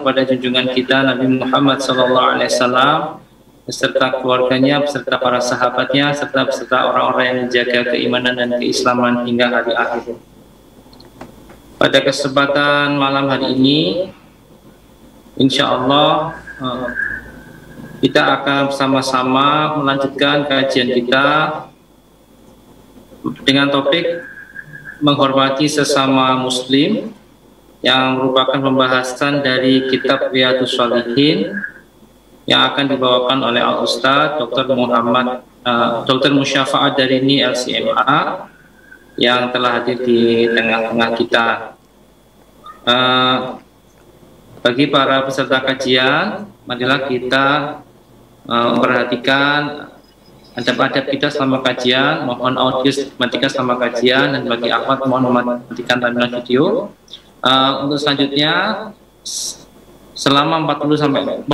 kepada junjungan kita Nabi Muhammad SAW beserta keluarganya, beserta para sahabatnya, serta beserta orang-orang yang menjaga keimanan dan keislaman hingga hari akhir. Pada kesempatan malam hari ini, insya Allah kita akan bersama-sama melanjutkan kajian kita dengan topik menghormati sesama muslim, yang merupakan pembahasan dari kitab Riyadhus Shalihin yang akan dibawakan oleh Al-Ustadz Dr. Musyafa'at Darini LCMA yang telah hadir di tengah-tengah kita. Bagi para peserta kajian, marilah kita memperhatikan adab-adab kita selama kajian, mohon audio matikan selama kajian, dan bagi akhwat mohon mematikan timeline video. Untuk selanjutnya, selama 45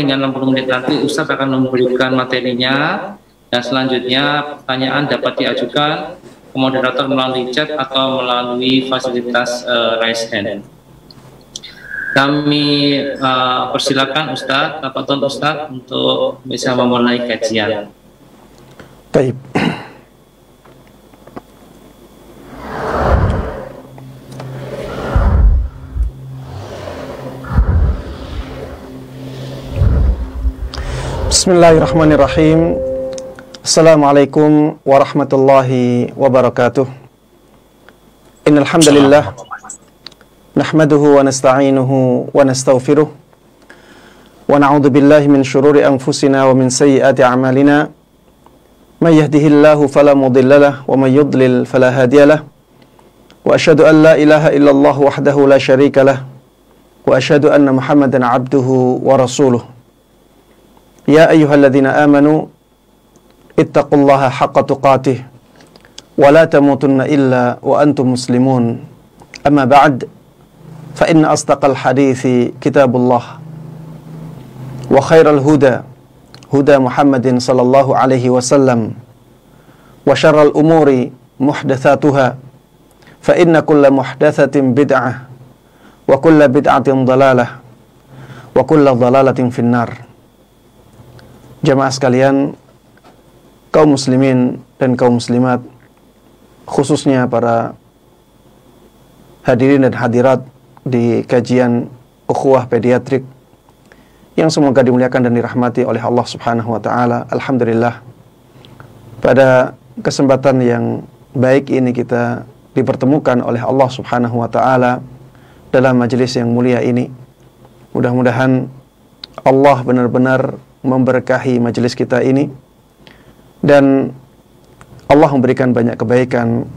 hingga 60 menit nanti Ustadz akan memberikan materinya, dan selanjutnya pertanyaan dapat diajukan ke moderator melalui chat atau melalui fasilitas raise hand. Kami persilakan Ustadz, tafadhol Ustadz untuk bisa memulai kajian. Baik. Bismillahirrahmanirrahim. Assalamualaikum warahmatullahi wabarakatuh. Innal hamdalillah nahmaduhu wa nasta'inuhu wa nastaghfiruh wa na'udzu billahi min shururi anfusina wa min sayyiati a'malina. May yahdihillahu fala mudilla lahu wa may yudlil fala hadiya lahu. Wa asyhadu an la ilaha illallah wahdahu la syarika lahu wa asyhadu anna Muhammadan 'abduhu wa rasuluh. Ya ayyuhalladzina amanu ittaqullaha haqqa tuqatih wa la tamutunna illa wa antum muslimun. Amma ba'd, fa inna asdaqal hadithi kitabullah wa khairal huda huda Muhammadin sallallahu alaihi wasallam wa syarral umuri muhdatsatuha fa inna kulla muhdatsatin bid'ah wa kulla bid'atin dhalalah wa kulla dhalalatin finnar. Jamaah sekalian, kaum muslimin dan kaum muslimat, khususnya para hadirin dan hadirat di kajian ukhuwah pediatrik yang semoga dimuliakan dan dirahmati oleh Allah Subhanahu wa taala. Alhamdulillah, pada kesempatan yang baik ini kita dipertemukan oleh Allah Subhanahu wa taala dalam majelis yang mulia ini. Mudah-mudahan Allah benar-benar memberkahi majelis kita ini, dan Allah memberikan banyak kebaikan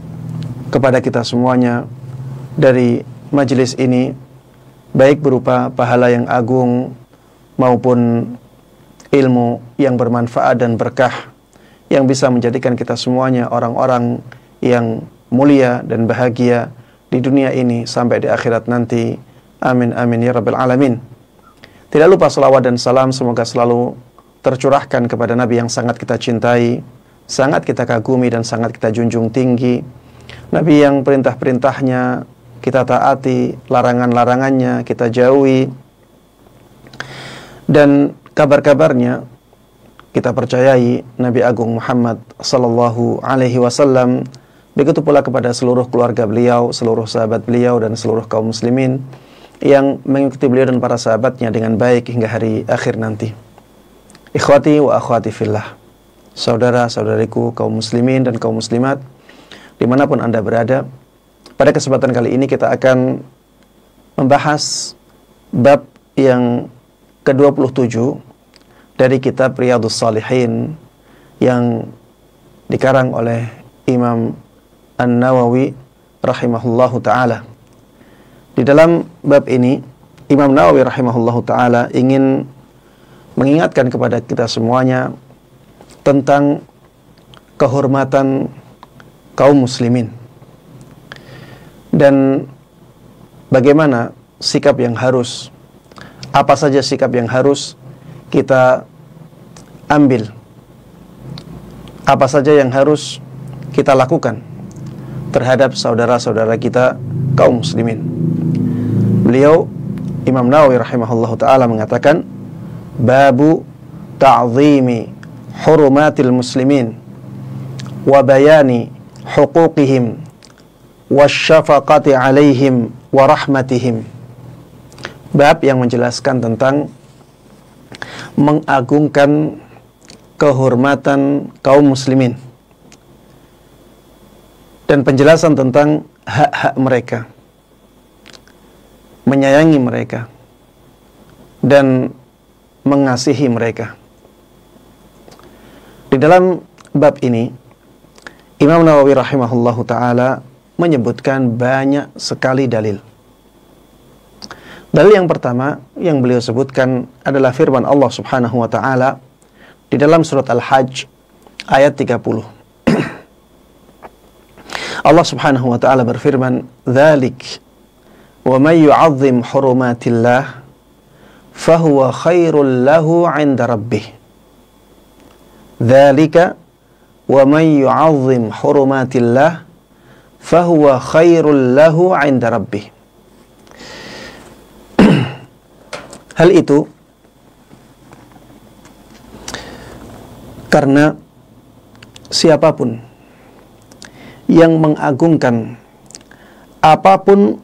kepada kita semuanya dari majelis ini, baik berupa pahala yang agung maupun ilmu yang bermanfaat dan berkah yang bisa menjadikan kita semuanya orang-orang yang mulia dan bahagia di dunia ini sampai di akhirat nanti. Amin amin ya rabbal alamin. Tidak lupa salawat dan salam semoga selalu tercurahkan kepada Nabi yang sangat kita cintai, sangat kita kagumi, dan sangat kita junjung tinggi. Nabi yang perintah-perintahnya kita taati, larangan-larangannya kita jauhi, dan kabar-kabarnya kita percayai. Nabi Agung Muhammad sallallahu alaihi wasallam, begitu pula kepada seluruh keluarga beliau, seluruh sahabat beliau, dan seluruh kaum muslimin yang mengikuti beliau dan para sahabatnya dengan baik hingga hari akhir nanti. Ikhwati wa akhwati fillah, saudara-saudariku kaum muslimin dan kaum muslimat dimanapun Anda berada, pada kesempatan kali ini kita akan membahas bab yang ke-27 dari kitab Riyadhus Shalihin yang dikarang oleh Imam An-Nawawi rahimahullahu ta'ala. Di dalam bab ini, Imam Nawawi rahimahullahu ta'ala ingin mengingatkan kepada kita semuanya tentang kehormatan kaum muslimin dan bagaimana sikap yang harus, apa saja sikap yang harus kita ambil, apa saja yang harus kita lakukan terhadap saudara-saudara kita kaum muslimin. Beliau Imam Nawawi rahimahullahu ta'ala mengatakan, babu ta'zimi hurumatil muslimin wa bayani huquqihim wasyafaqati alaihim wa rahmatihim. Bab yang menjelaskan tentang mengagungkan kehormatan kaum muslimin dan penjelasan tentang hak-hak mereka, menyayangi mereka dan mengasihi mereka. Di dalam bab ini Imam Nawawi rahimahullahu ta'ala menyebutkan banyak sekali dalil. Dalil yang pertama yang beliau sebutkan adalah firman Allah subhanahu wa ta'ala di dalam surat Al-Hajj ayat 30. Allah subhanahu wa ta'ala berfirman, "Dzalik wa may yu'azzim hurumatillah fahuwa khairul lahu 'inda rabbih." Dzalika wa may yu'azzim hurumatillah fahuwa khairul lahu 'inda rabbih. Hal itu karena siapapun yang mengagungkan apapun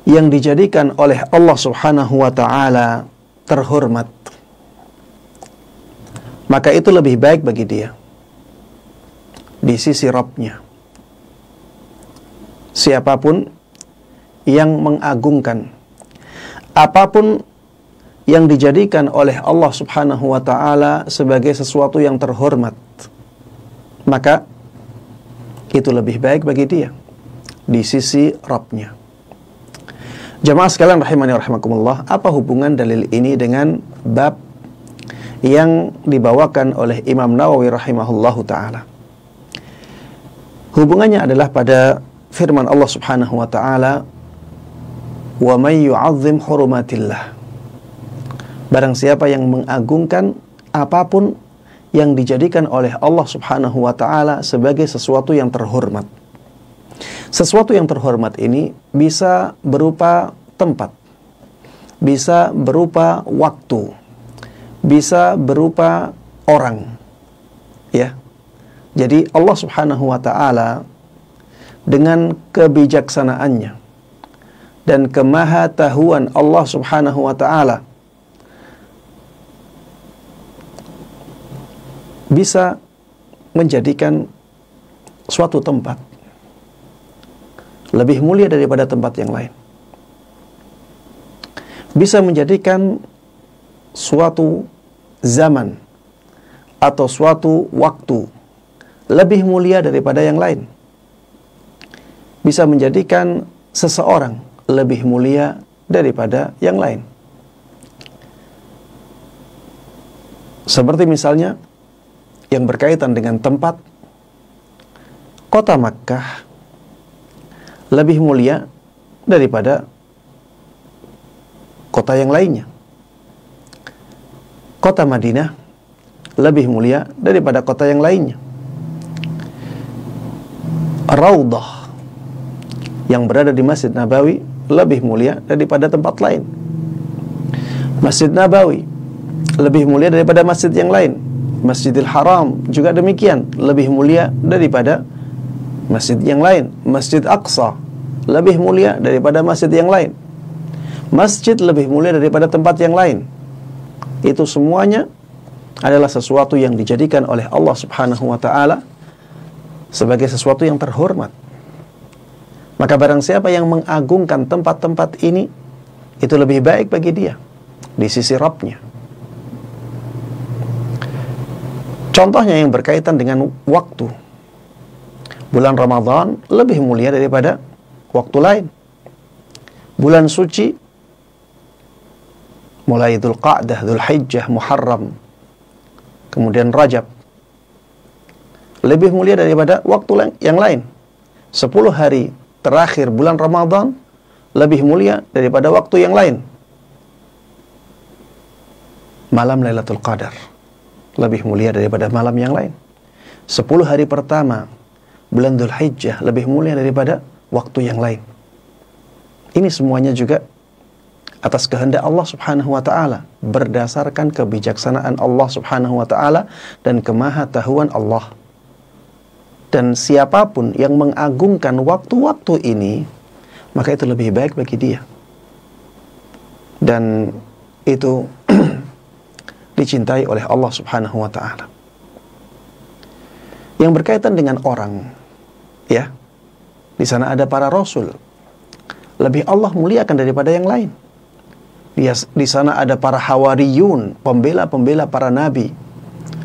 yang dijadikan oleh Allah subhanahu wa ta'ala terhormat, maka itu lebih baik bagi dia di sisi Rabb-nya. Siapapun yang mengagungkan apapun yang dijadikan oleh Allah subhanahu wa ta'ala sebagai sesuatu yang terhormat, maka itu lebih baik bagi dia di sisi Rabb-nya. Jamaah sekalian rahimani wa rahimakumullah, apa hubungan dalil ini dengan bab yang dibawakan oleh Imam Nawawi rahimahullahu ta'ala? Hubungannya adalah pada firman Allah subhanahu wa ta'ala, wa may yu'azzim hurumatillah. Barang siapa yang mengagungkan apapun yang dijadikan oleh Allah subhanahu wa ta'ala sebagai sesuatu yang terhormat. Sesuatu yang terhormat ini bisa berupa tempat, bisa berupa waktu, bisa berupa orang, ya. Jadi Allah subhanahu wa ta'ala dengan kebijaksanaannya dan kemahatahuan Allah subhanahu wa ta'ala bisa menjadikan suatu tempat lebih mulia daripada tempat yang lain. Bisa menjadikan suatu zaman atau suatu waktu lebih mulia daripada yang lain. Bisa menjadikan seseorang lebih mulia daripada yang lain. Seperti misalnya yang berkaitan dengan tempat, kota Makkah lebih mulia daripada kota yang lainnya. Kota Madinah lebih mulia daripada kota yang lainnya. Raudah yang berada di Masjid Nabawi lebih mulia daripada tempat lain. Masjid Nabawi lebih mulia daripada masjid yang lain. Masjidil Haram juga demikian, lebih mulia daripada masjid yang lain. Masjid Aqsa lebih mulia daripada masjid yang lain. Masjid lebih mulia daripada tempat yang lain. Itu semuanya adalah sesuatu yang dijadikan oleh Allah subhanahu wa ta'ala sebagai sesuatu yang terhormat. Maka barang siapa yang mengagungkan tempat-tempat ini, itu lebih baik bagi dia di sisi Rabb-nya. Contohnya yang berkaitan dengan waktu. Bulan Ramadan lebih mulia daripada waktu lain. Bulan suci, mulai Dzulqa'dah, Dzulhijjah, Muharram, kemudian Rajab, lebih mulia daripada waktu yang lain. 10 hari terakhir bulan Ramadan lebih mulia daripada waktu yang lain. Malam Lailatul Qadar lebih mulia daripada malam yang lain. 10 hari pertama bulan Dzulhijjah lebih mulia daripada waktu yang lain. Ini semuanya juga atas kehendak Allah Subhanahu wa taala, berdasarkan kebijaksanaan Allah Subhanahu wa taala dan kemahatauan Allah. Dan siapapun yang mengagungkan waktu-waktu ini, maka itu lebih baik bagi dia. Dan itu dicintai oleh Allah Subhanahu wa taala. Yang berkaitan dengan orang, ya. Di sana ada para rasul. Lebih Allah muliakan daripada yang lain. Di sana ada para hawariyun, pembela-pembela para nabi,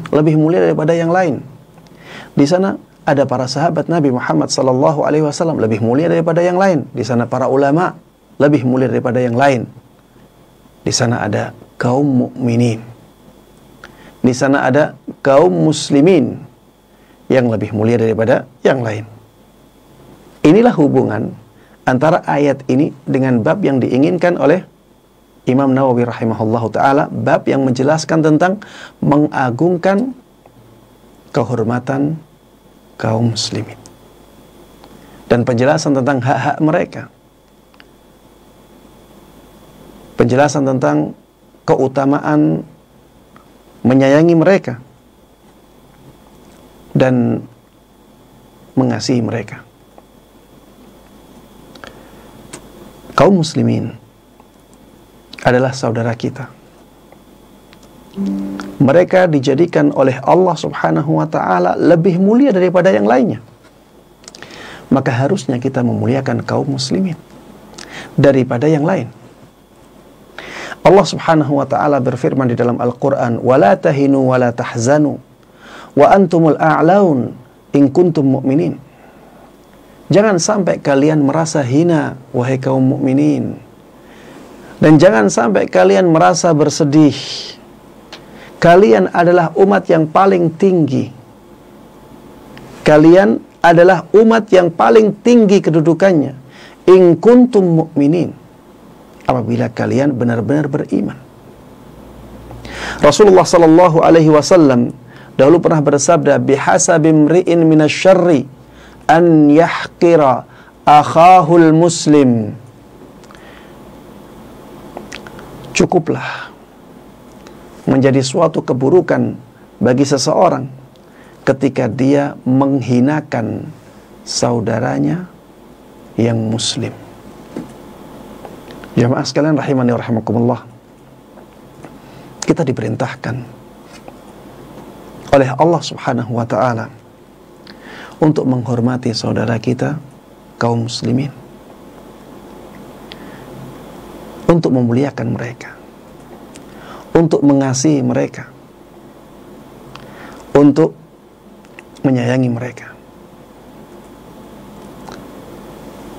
lebih mulia daripada yang lain. Di sana ada para sahabat Nabi Muhammad sallallahu alaihi wasallam, lebih mulia daripada yang lain. Di sana para ulama, lebih mulia daripada yang lain. Di sana ada kaum mukminin. Di sana ada kaum muslimin yang lebih mulia daripada yang lain. Inilah hubungan antara ayat ini dengan bab yang diinginkan oleh Imam Nawawi rahimahullahu ta'ala, bab yang menjelaskan tentang mengagungkan kehormatan kaum muslimin dan penjelasan tentang hak-hak mereka, penjelasan tentang keutamaan menyayangi mereka dan mengasihi mereka. Kaum muslimin adalah saudara kita. Mereka dijadikan oleh Allah Subhanahu wa ta'ala lebih mulia daripada yang lainnya. Maka harusnya kita memuliakan kaum muslimin daripada yang lain. Allah Subhanahu wa ta'ala berfirman di dalam Al-Quran, وَلَا تَهِنُوا وَلَا تَحْزَنُوا وَأَنْتُمُ الْأَعْلَوْنَ إِن كُنْتُمْ مُؤْمِنِينَ. Jangan sampai kalian merasa hina, wahai kaum mukminin. Dan jangan sampai kalian merasa bersedih. Kalian adalah umat yang paling tinggi. Kalian adalah umat yang paling tinggi kedudukannya. In kuntum mu'minin. Apabila kalian benar-benar beriman. Rasulullah sallallahu alaihi wasallam dahulu pernah bersabda, bihasabi imri'in minasyarri an yahqira akhahul muslim. Cukuplah menjadi suatu keburukan bagi seseorang ketika dia menghinakan saudaranya yang muslim. Jamaah sekalian rahimani wa rahimakumullah, kita diperintahkan oleh Allah Subhanahu wa ta'ala untuk menghormati saudara kita kaum muslimin, untuk memuliakan mereka, untuk mengasihi mereka, untuk menyayangi mereka.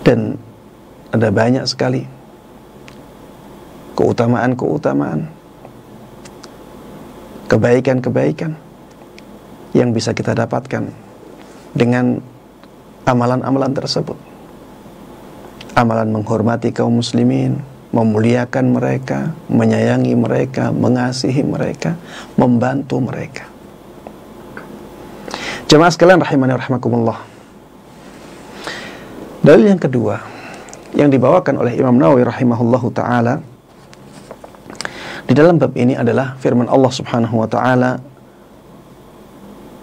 Dan ada banyak sekali keutamaan-keutamaan, kebaikan-kebaikan yang bisa kita dapatkan dengan amalan-amalan tersebut. Amalan menghormati kaum muslimin, memuliakan mereka, menyayangi mereka, mengasihi mereka, membantu mereka. Jemaah sekalian rahimani wa rahimakumullah. Dalil yang kedua yang dibawakan oleh Imam Nawawi rahimahullahu ta'ala di dalam bab ini adalah firman Allah Subhanahu wa ta'ala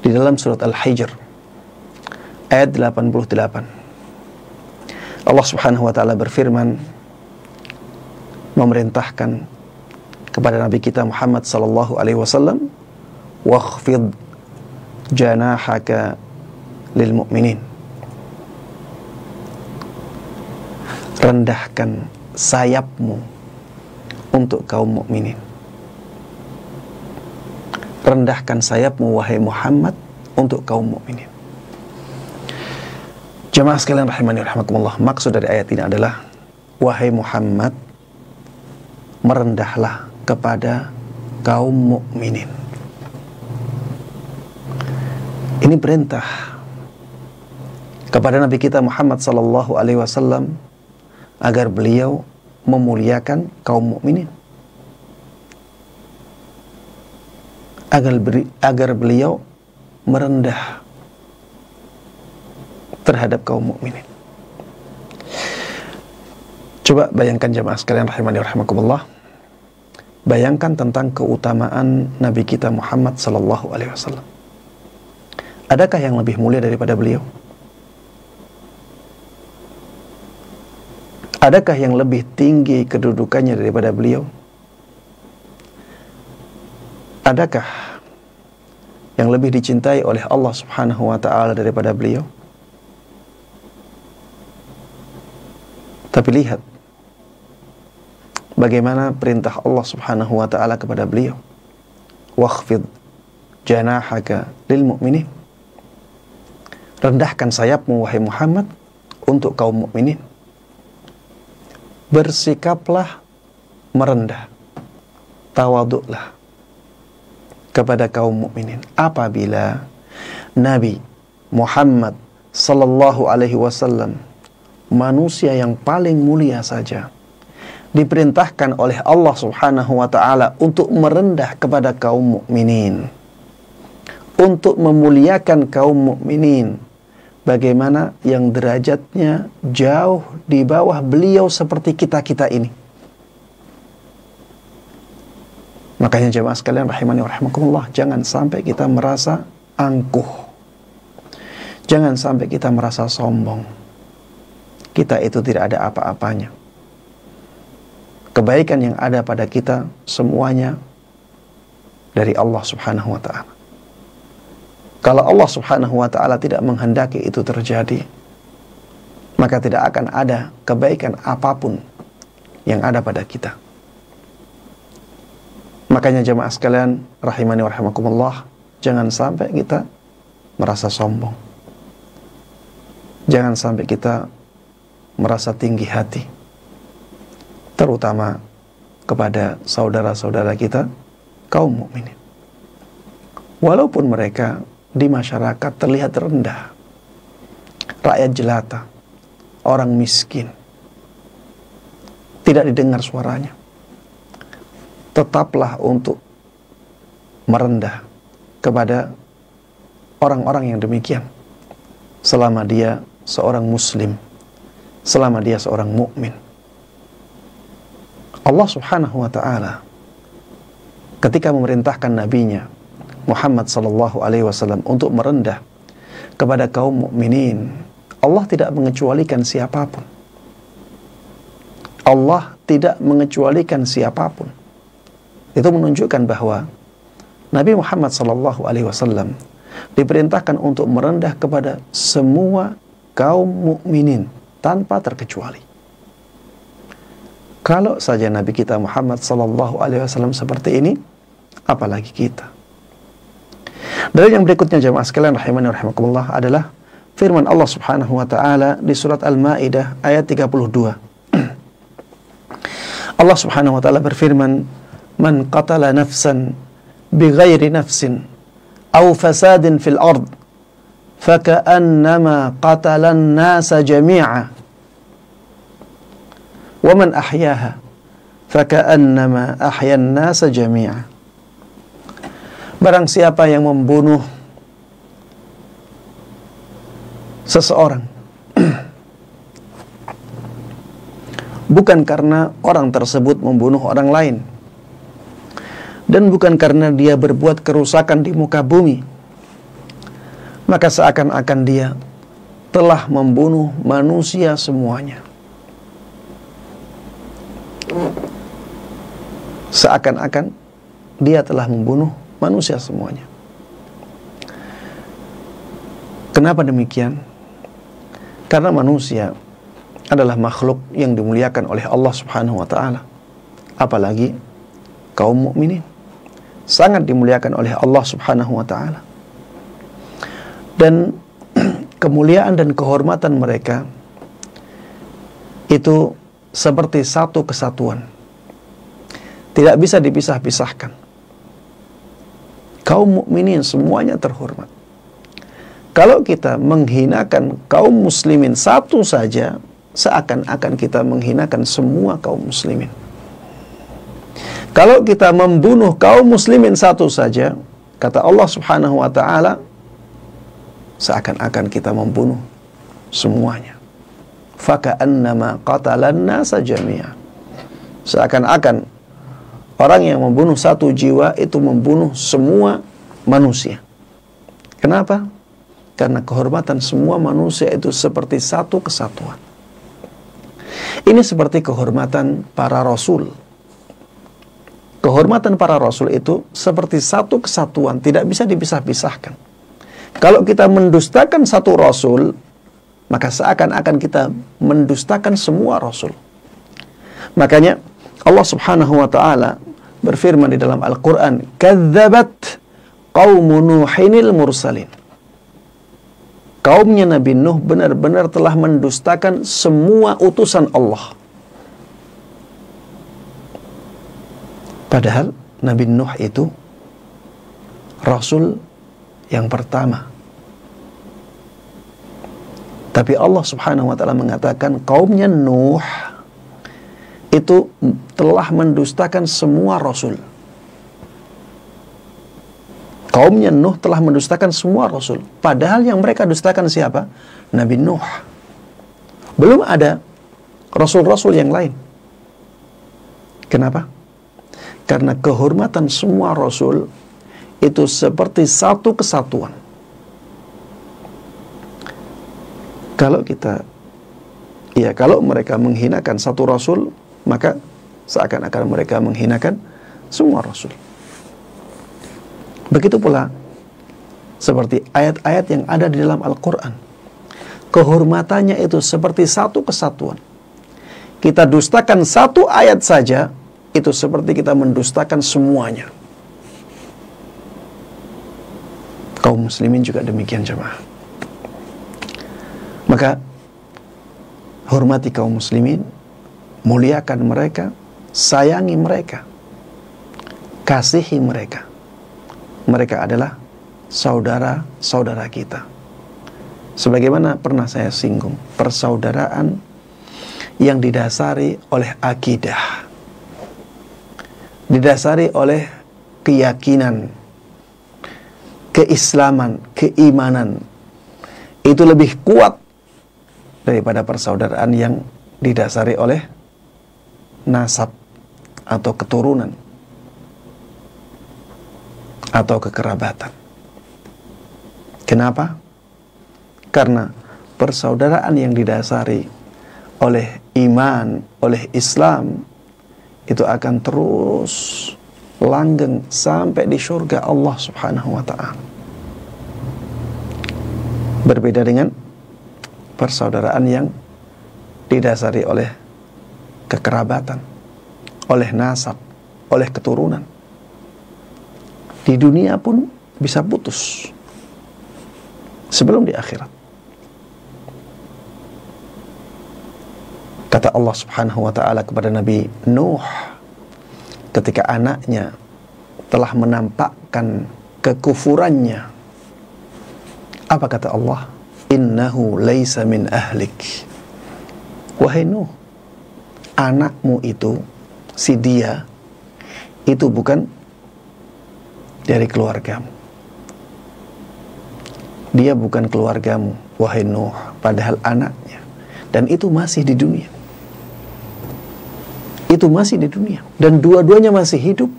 di dalam surat Al-Hijr ayat 88. Allah Subhanahu wa ta'ala berfirman, memerintahkan kepada Nabi kita Muhammad sallallahu alaihi wasallam, wakhfid janahaka lil mu'minin. Rendahkan sayapmu untuk kaum mukminin. Rendahkan sayapmu wahai Muhammad untuk kaum mukminin. Jemaah sekalian rahimani wa rahimakumullah, maksud dari ayat ini adalah, wahai Muhammad, merendahlah kepada kaum mukminin. Ini perintah kepada Nabi kita Muhammad sallallahu alaihi wasallam agar beliau memuliakan kaum mukminin, agar beliau merendah terhadap kaum mukminin. Coba bayangkan jemaah sekalian rahimani rahimakumullah. Bayangkan tentang keutamaan Nabi kita Muhammad sallallahu alaihi wasallam. Adakah yang lebih mulia daripada beliau? Adakah yang lebih tinggi kedudukannya daripada beliau? Adakah yang lebih dicintai oleh Allah Subhanahu wa ta'ala daripada beliau? Tapi lihat bagaimana perintah Allah Subhanahu wa ta'ala kepada beliau. Wakhfid janahaka lil mu'minin. Rendahkan sayapmu wahai Muhammad untuk kaum mukminin. Bersikaplah merendah, tawaduklah kepada kaum mukminin. Apabila Nabi Muhammad sallallahu alaihi wasallam, manusia yang paling mulia saja, diperintahkan oleh Allah Subhanahu wa ta'ala untuk merendah kepada kaum mukminin, untuk memuliakan kaum mukminin, bagaimana yang derajatnya jauh di bawah beliau seperti kita-kita ini. Makanya jemaah sekalian rahimani wa rahimakumullah, jangan sampai kita merasa angkuh. Jangan sampai kita merasa sombong. Kita itu tidak ada apa-apanya. Kebaikan yang ada pada kita semuanya dari Allah Subhanahu wa ta'ala. Kalau Allah Subhanahu wa ta'ala tidak menghendaki itu terjadi, maka tidak akan ada kebaikan apapun yang ada pada kita. Makanya jemaah sekalian rahimani wa rahimakumullah, jangan sampai kita merasa sombong. Jangan sampai kita merasa tinggi hati, terutama kepada saudara-saudara kita kaum mukminin. Walaupun mereka di masyarakat terlihat rendah, rakyat jelata, orang miskin, tidak didengar suaranya, tetaplah untuk merendah kepada orang-orang yang demikian selama dia seorang muslim, selama dia seorang mukmin. Allah Subhanahu wa ta'ala ketika memerintahkan nabinya Muhammad sallallahu alaihi wasallam untuk merendah kepada kaum mukminin, Allah tidak mengecualikan siapapun. Allah tidak mengecualikan siapapun. Itu menunjukkan bahwa Nabi Muhammad sallallahu alaihi wasallam diperintahkan untuk merendah kepada semua kaum mukminin tanpa terkecuali. Kalau saja Nabi kita Muhammad sallallahu alaihi wasallam seperti ini, apalagi kita. Dalil yang berikutnya jemaah sekalian rahimani wa rahimakumullah adalah firman Allah Subhanahu wa taala di surat Al-Maidah ayat 32. Allah Subhanahu wa taala berfirman, "Man qatala nafsan bighairi nafsin aw fasadin fil ard faka'annama qatala an-nasa jami'a wa man ahyaha faka'annama ahya an-nasa jami'a." Barang siapa yang membunuh seseorang bukan karena orang tersebut membunuh orang lain, dan bukan karena dia berbuat kerusakan di muka bumi, maka seakan-akan dia telah membunuh manusia semuanya. Seakan-akan dia telah membunuh manusia semuanya. Kenapa demikian? Karena manusia adalah makhluk yang dimuliakan oleh Allah Subhanahu wa ta'ala. Apalagi kaum mukminin sangat dimuliakan oleh Allah Subhanahu wa ta'ala. Dan kemuliaan dan kehormatan mereka itu seperti satu kesatuan, tidak bisa dipisah-pisahkan. Kaum mukminin semuanya terhormat. Kalau kita menghinakan kaum muslimin satu saja, seakan-akan kita menghinakan semua kaum muslimin. Kalau kita membunuh kaum muslimin satu saja, kata Allah Subhanahu wa ta'ala, seakan-akan kita membunuh semuanya. faka'annama qatalan nasa jami'a. Seakan-akan orang yang membunuh satu jiwa itu membunuh semua manusia. Kenapa? Karena kehormatan semua manusia itu seperti satu kesatuan. Ini seperti kehormatan para rasul. Kehormatan para rasul itu seperti satu kesatuan, tidak bisa dipisah-pisahkan. Kalau kita mendustakan satu rasul, maka seakan-akan kita mendustakan semua rasul. Makanya Allah Subhanahu wa ta'ala berfirman di dalam Al-Quran, "Kadzabat qaumu Nuhinil mursalin." Kaumnya Nabi Nuh benar-benar telah mendustakan semua utusan Allah. Padahal Nabi Nuh itu Rasul yang pertama. Tapi Allah Subhanahu wa ta'ala mengatakan kaumnya Nuh itu telah mendustakan semua Rasul. Kaumnya Nuh telah mendustakan semua Rasul. Padahal yang mereka dustakan siapa? Nabi Nuh. Belum ada Rasul-Rasul yang lain. Kenapa? Karena kehormatan semua Rasul itu seperti satu kesatuan. Kalau mereka menghinakan satu Rasul, maka seakan-akan mereka menghinakan semua Rasul. Begitu pula seperti ayat-ayat yang ada di dalam Al-Quran. Kehormatannya itu seperti satu kesatuan. Kita dustakan satu ayat saja, itu seperti kita mendustakan semuanya. Kaum muslimin juga demikian, jemaah. Maka hormati kaum muslimin, muliakan mereka, sayangi mereka, kasihi mereka. Mereka adalah saudara-saudara kita. Sebagaimana pernah saya singgung, persaudaraan yang didasari oleh akidah, didasari oleh keyakinan, keislaman, keimanan, itu lebih kuat daripada persaudaraan yang didasari oleh nasab atau keturunan atau kekerabatan. Kenapa? Karena persaudaraan yang didasari oleh iman, oleh Islam, itu akan terus langgeng sampai di surga Allah Subhanahu wa ta'ala. Berbeda dengan persaudaraan yang didasari oleh kekerabatan, oleh nasab, oleh keturunan. Di dunia pun bisa putus sebelum di akhirat. Kata Allah Subhanahu wa ta'ala kepada Nabi Nuh ketika anaknya telah menampakkan kekufurannya, apa kata Allah? Innahu laisa min ahlik. Wahai Nuh, anakmu itu, si dia, itu bukan dari keluargamu. Dia bukan keluargamu, wahai Nuh, padahal anaknya. Dan itu masih di dunia. Itu masih di dunia. Dan dua-duanya masih hidup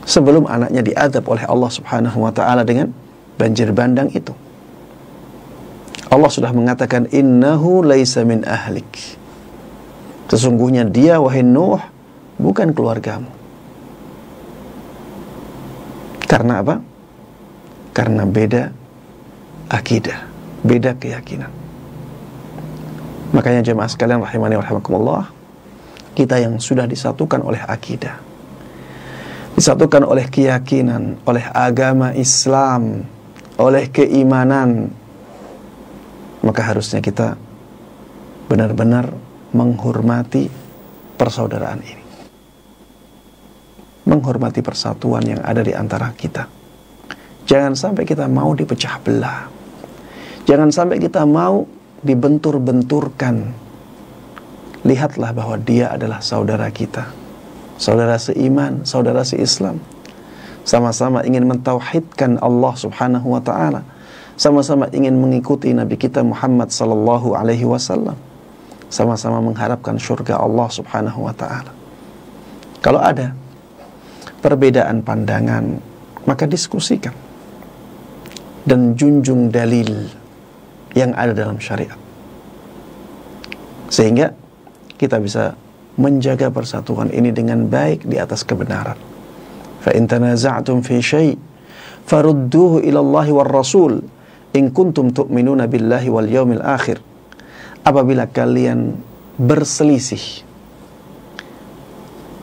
sebelum anaknya diazab oleh Allah Subhanahu wa ta'ala dengan banjir bandang itu. Allah sudah mengatakan, innahu laisa min ahlik. Sesungguhnya dia, wahai Nuh, bukan keluargamu. Karena apa? Karena beda akidah, beda keyakinan. Makanya jemaah sekalian rahimani wa rahimakumullah, kita yang sudah disatukan oleh akidah, disatukan oleh keyakinan, oleh agama Islam, oleh keimanan, maka harusnya kita benar-benar menghormati persaudaraan ini, menghormati persatuan yang ada di antara kita. Jangan sampai kita mau dipecah belah. Jangan sampai kita mau dibentur-benturkan. Lihatlah bahwa dia adalah saudara kita, saudara seiman, saudara seislam. Sama-sama ingin mentauhidkan Allah Subhanahu wa ta'ala. sama-sama ingin mengikuti Nabi kita Muhammad sallallahu alaihi wasallam, sama-sama mengharapkan surga Allah Subhanahu wa taala. Kalau ada perbedaan pandangan, maka diskusikan dan junjung dalil yang ada dalam syariat, sehingga kita bisa menjaga persatuan ini dengan baik di atas kebenaran. Fa in tanaza'tum fi syai' farudduhu ila Allah war Rasul in kuntum tu'minuna billahi wal yaumil akhir. Apabila kalian berselisih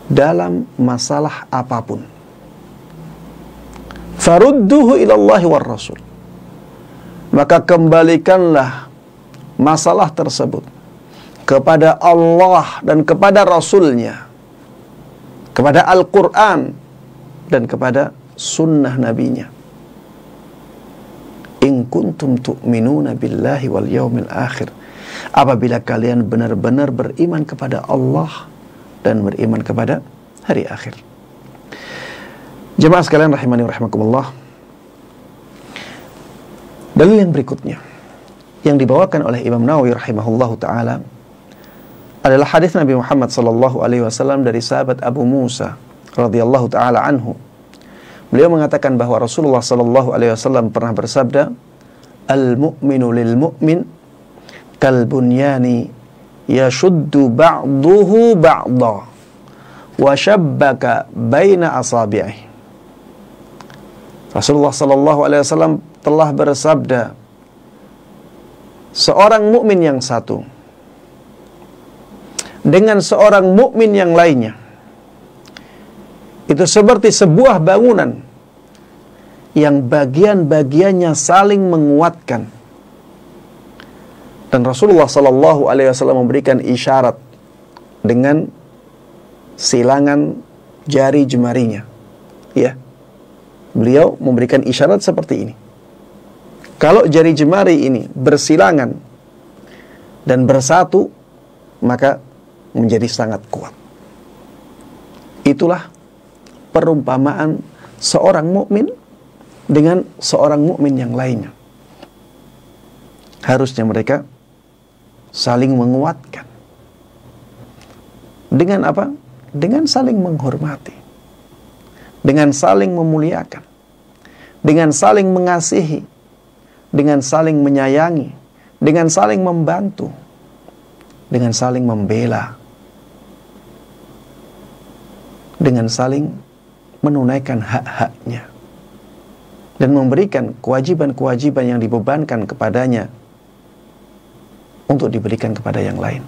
dalam masalah apapun, farudduhu ila Allah war Rasul, maka kembalikanlah masalah tersebut kepada Allah dan kepada Rasulnya, kepada Al-Quran dan kepada sunnah Nabinya. In kuntum tu'minuna billahi wal yaumil akhir. Apabila kalian benar-benar beriman kepada Allah dan beriman kepada hari akhir. Jemaah sekalian rahimani wa rahimakumullah. Dalil yang berikutnya yang dibawakan oleh Imam Nawawi rahimahullahu ta'ala adalah hadis Nabi Muhammad sallallahu alaihi wasallam dari sahabat Abu Musa radhiyallahu taala anhu. Beliau mengatakan bahwa Rasulullah sallallahu alaihi wasallam pernah bersabda, "Al-mu'minu lil mu'min kal bunyani yashuddu ba'duhu ba'dha wa shabbaka baina asabi'i." Rasulullah sallallahu alaihi wasallam telah bersabda, seorang mukmin yang satu dengan seorang mukmin yang lainnya itu seperti sebuah bangunan yang bagian-bagiannya saling menguatkan. Dan Rasulullah sallallahu alaihi wasallam memberikan isyarat dengan silangan jari jemarinya. Ya. Beliau memberikan isyarat seperti ini. Kalau jari jemari ini bersilangan dan bersatu, maka menjadi sangat kuat. Itulah perumpamaan seorang mukmin dengan seorang mukmin yang lainnya. Harusnya mereka saling menguatkan. Dengan apa? Dengan saling menghormati, dengan saling memuliakan, dengan saling mengasihi, dengan saling menyayangi, dengan saling membantu, dengan saling membela, dengan saling menunaikan hak-haknya dan memberikan kewajiban-kewajiban yang dibebankan kepadanya untuk diberikan kepada yang lain.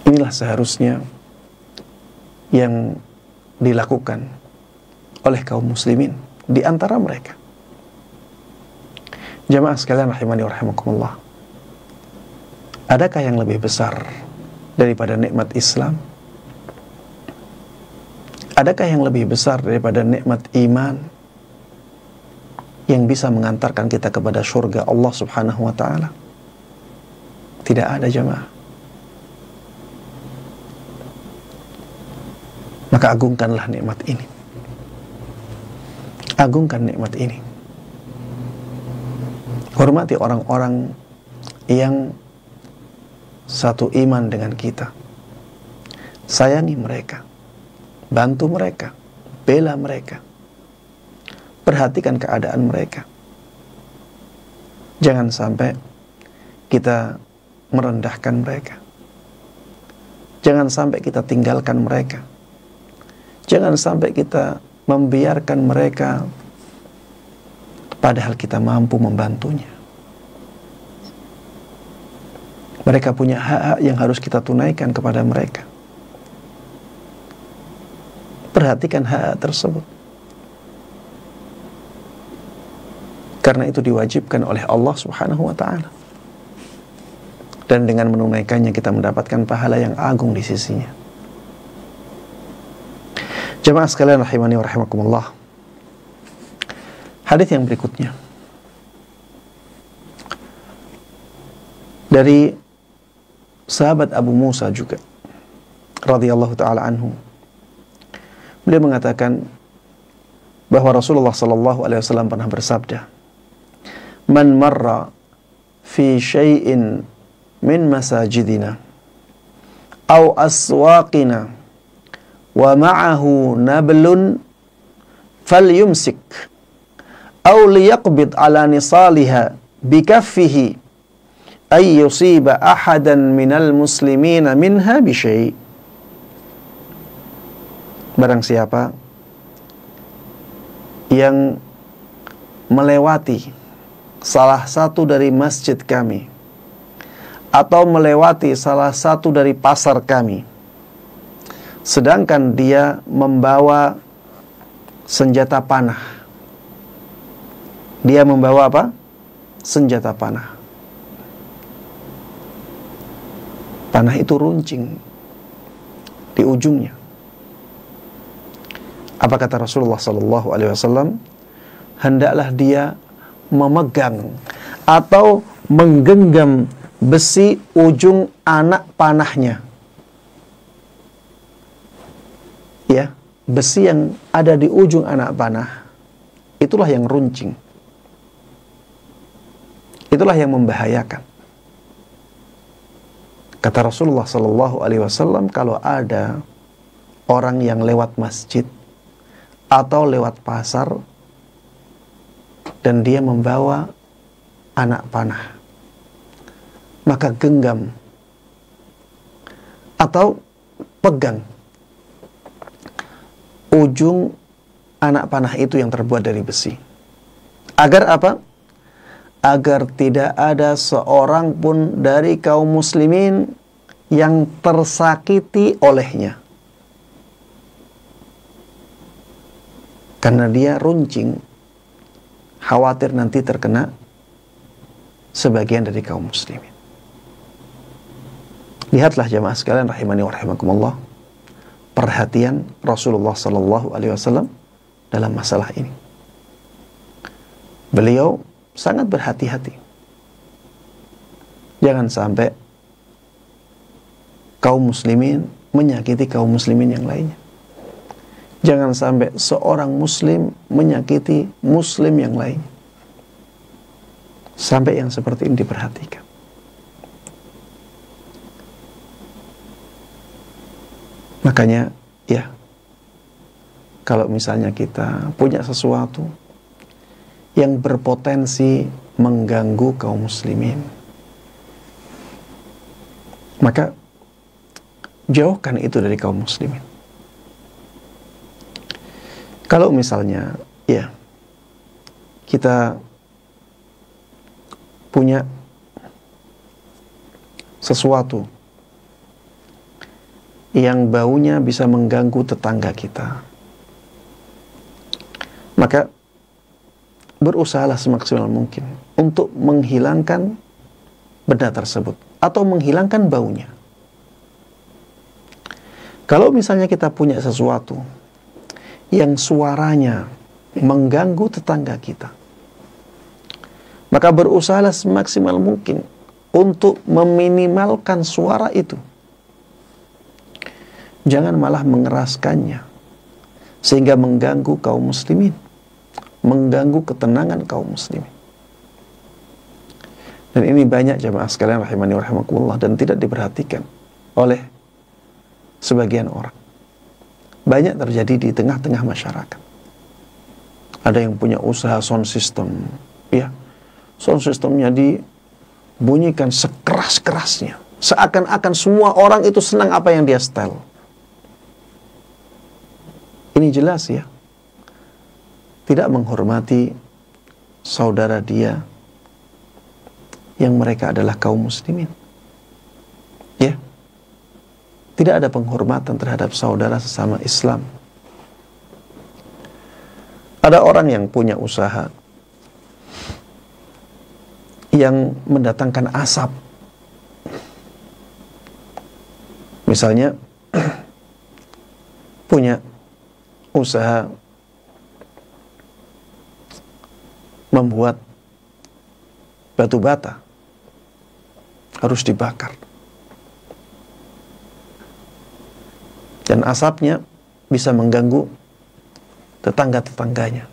Inilah seharusnya yang dilakukan oleh kaum muslimin di antara mereka. Jamaah sekalian rahimani wa rahimakumullah. Adakah yang lebih besar daripada nikmat Islam? Adakah yang lebih besar daripada nikmat iman yang bisa mengantarkan kita kepada surga Allah Subhanahu wa taala? Tidak ada, jemaah. Maka agungkanlah nikmat ini. Agungkan nikmat ini. Hormati orang-orang yang satu iman dengan kita. Sayangi mereka, bantu mereka, bela mereka, perhatikan keadaan mereka. Jangan sampai kita merendahkan mereka. Jangan sampai kita tinggalkan mereka. Jangan sampai kita membiarkan mereka padahal kita mampu membantunya. Mereka punya hak-hak yang harus kita tunaikan kepada mereka. Perhatikan hak-hak tersebut. Karena itu diwajibkan oleh Allah Subhanahu wa ta'ala. Dan dengan menunaikannya kita mendapatkan pahala yang agung di sisinya. Jemaah sekalian rahimani wa rahimakumullah. Hadis yang berikutnya dari sahabat Abu Musa juga radhiyallahu taala anhu. Beliau mengatakan bahwa Rasulullah sallallahu alaihi wasallam pernah bersabda, "Man marra fi syai'in min masajidina aw aswaqina wa ma'ahu nablun falyumsik aw liyaqbid ala nisaliha bikaffihi ay yusiba ahadan minal muslimina minha bisyai'." Barang siapa yang melewati salah satu dari masjid kami atau melewati salah satu dari pasar kami, sedangkan dia membawa senjata panah. Dia membawa apa? Senjata panah. Panah itu runcing di ujungnya. Apa kata Rasulullah sallallahu alaihi wasallam? Hendaklah dia memegang atau menggenggam besi ujung anak panahnya. Ya, besi yang ada di ujung anak panah, itulah yang runcing. Itulah yang membahayakan. Kata Rasulullah sallallahu alaihi wasallam, kalau ada orang yang lewat masjid atau lewat pasar dan dia membawa anak panah, maka genggam atau pegang ujung anak panah itu yang terbuat dari besi. Agar apa? Agar tidak ada seorang pun dari kaum muslimin yang tersakiti olehnya. Karena dia runcing, khawatir nanti terkena sebagian dari kaum muslimin. Lihatlah jamaah sekalian rahimani wa rahimakumullah, perhatian Rasulullah sallallahu alaihi wasallam dalam masalah ini. Beliau sangat berhati-hati. Jangan sampai kaum muslimin menyakiti kaum muslimin yang lainnya. Jangan sampai seorang muslim menyakiti muslim yang lainnya. Sampai yang seperti ini diperhatikan. Makanya, ya, kalau misalnya kita punya sesuatu yang berpotensi mengganggu kaum muslimin, maka jauhkan itu dari kaum muslimin. Kalau misalnya, ya, kita punya sesuatu yang baunya bisa mengganggu tetangga kita, maka berusahalah semaksimal mungkin untuk menghilangkan benda tersebut atau menghilangkan baunya. Kalau misalnya kita punya sesuatu yang suaranya mengganggu tetangga kita, maka berusahalah semaksimal mungkin untuk meminimalkan suara itu. Jangan malah mengeraskannya sehingga mengganggu kaum muslimin, mengganggu ketenangan kaum muslimin. Dan ini banyak jamaah sekalian rahimani wa rahimakumullah, dan tidak diperhatikan oleh sebagian orang. Banyak terjadi di tengah-tengah masyarakat. Ada yang punya usaha sound system, ya, sound systemnya dibunyikan sekeras-kerasnya, seakan-akan semua orang itu senang apa yang dia setel. Ini jelas, ya, tidak menghormati saudara dia yang mereka adalah kaum muslimin. Ya, tidak ada penghormatan terhadap saudara sesama Islam. Ada orang yang punya usaha yang mendatangkan asap. Misalnya punya usaha membuat batu bata, harus dibakar, dan asapnya bisa mengganggu tetangga-tetangganya.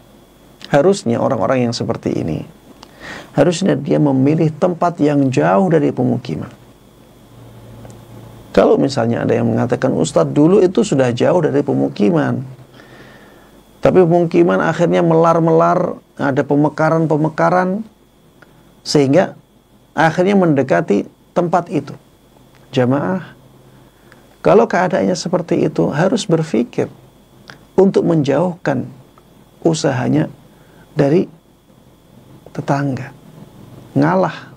Harusnya orang-orang yang seperti ini, harusnya dia memilih tempat yang jauh dari pemukiman. Kalau misalnya ada yang mengatakan, Ustadz dulu itu sudah jauh dari pemukiman, tapi pemukiman akhirnya melar-melar, ada pemekaran-pemekaran, sehingga akhirnya mendekati tempat itu. Jamaah, kalau keadaannya seperti itu, harus berpikir untuk menjauhkan usahanya dari tetangga. Ngalah.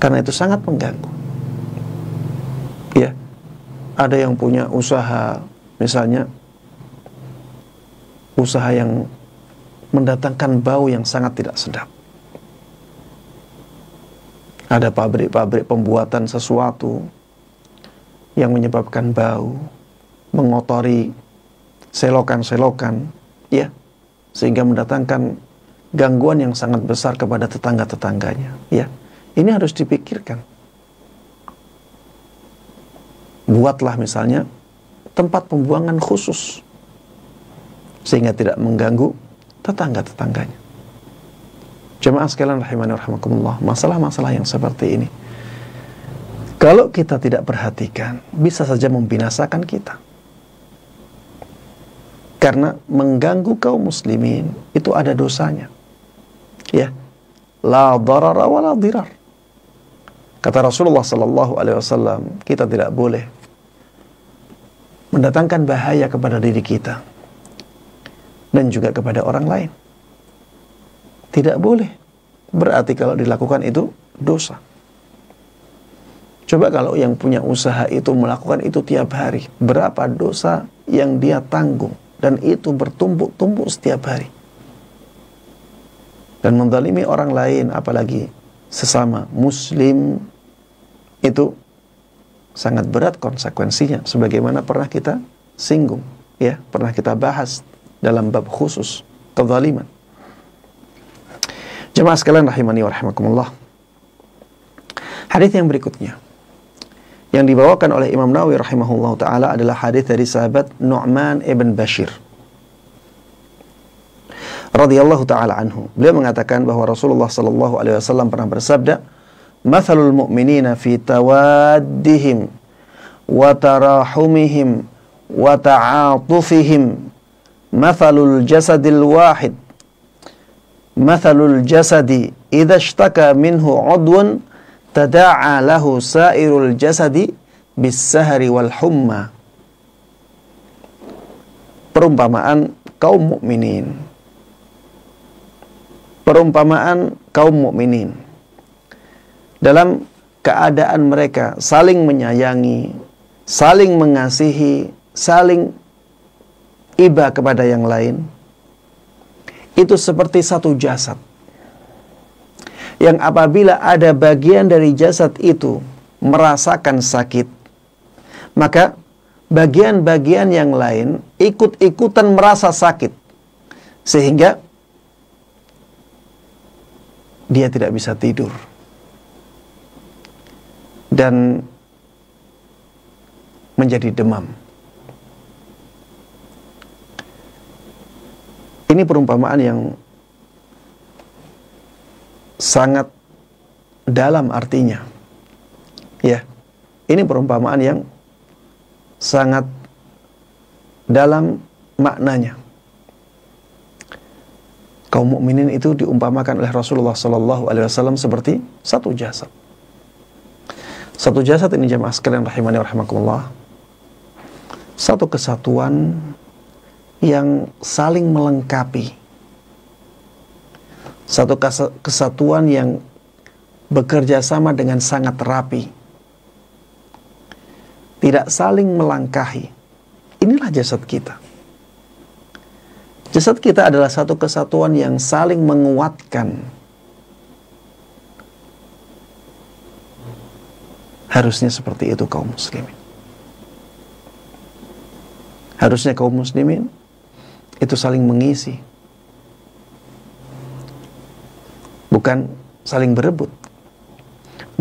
Karena itu sangat mengganggu. Ya, ada yang punya usaha, misalnya usaha yang mendatangkan bau yang sangat tidak sedap. Ada pabrik-pabrik pembuatan sesuatu yang menyebabkan bau, mengotori selokan-selokan, ya, sehingga mendatangkan gangguan yang sangat besar kepada tetangga-tetangganya, ya. Ini harus dipikirkan. Buatlah misalnya tempat pembuangan khusus sehingga tidak mengganggu tetangga-tetangganya. Jemaah sekalian rahimani wa rahimakumullah, masalah-masalah yang seperti ini, kalau kita tidak perhatikan, bisa saja membinasakan kita. Karena mengganggu kaum muslimin itu ada dosanya. Ya, la darara wa la dirar. Kata Rasulullah sallallahu alaihi wasallam, kita tidak boleh mendatangkan bahaya kepada diri kita dan juga kepada orang lain. Tidak boleh. Berarti kalau dilakukan itu dosa. Coba kalau yang punya usaha itu melakukan itu tiap hari, berapa dosa yang dia tanggung, dan itu bertumpuk-tumpuk setiap hari. Dan menzalimi orang lain, apalagi sesama muslim, itu sangat berat konsekuensinya, sebagaimana pernah kita singgung, ya, pernah kita bahas dalam bab khusus kezaliman. Jemaah sekalian rahimani wa rahimakumullah, hadis yang berikutnya yang dibawakan oleh Imam Nawawi rahimahullah ta'ala adalah hadis dari sahabat Nu'man ibn Bashir radhiyallahu ta'ala anhu. Beliau mengatakan bahwa Rasulullah sallallahu alaihi wasallam pernah bersabda, "Mathalul mu'minina fi tawaddihim wa tarahumihim wa ta'atufihim mathalul jasadil wahid mathalul jasadi idza ishtaka minhu 'udwun tada'a lahu sa'irul jasadi bis-sahri wal humma." Perumpamaan kaum mukminin. Perumpamaan kaum mukminin dalam keadaan mereka saling menyayangi, saling mengasihi, saling iba kepada yang lain, itu seperti satu jasad yang apabila ada bagian dari jasad itu merasakan sakit, maka bagian-bagian yang lain ikut-ikutan merasa sakit, sehingga dia tidak bisa tidur dan menjadi demam. Ini perumpamaan yang sangat dalam artinya. Ya, ini perumpamaan yang sangat dalam maknanya. Kaum mukminin itu diumpamakan oleh Rasulullah sallallahu alaihi wasallam seperti satu jasad. Satu jasad ini jemaah sekalian rahimani wa rahimakumullah, satu kesatuan yang saling melengkapi, satu kesatuan yang bekerja sama dengan sangat rapi, tidak saling melangkahi. Inilah jasad kita. Jasad kita adalah satu kesatuan yang saling menguatkan. Harusnya seperti itu kaum muslimin. Harusnya kaum muslimin itu saling mengisi, bukan saling berebut.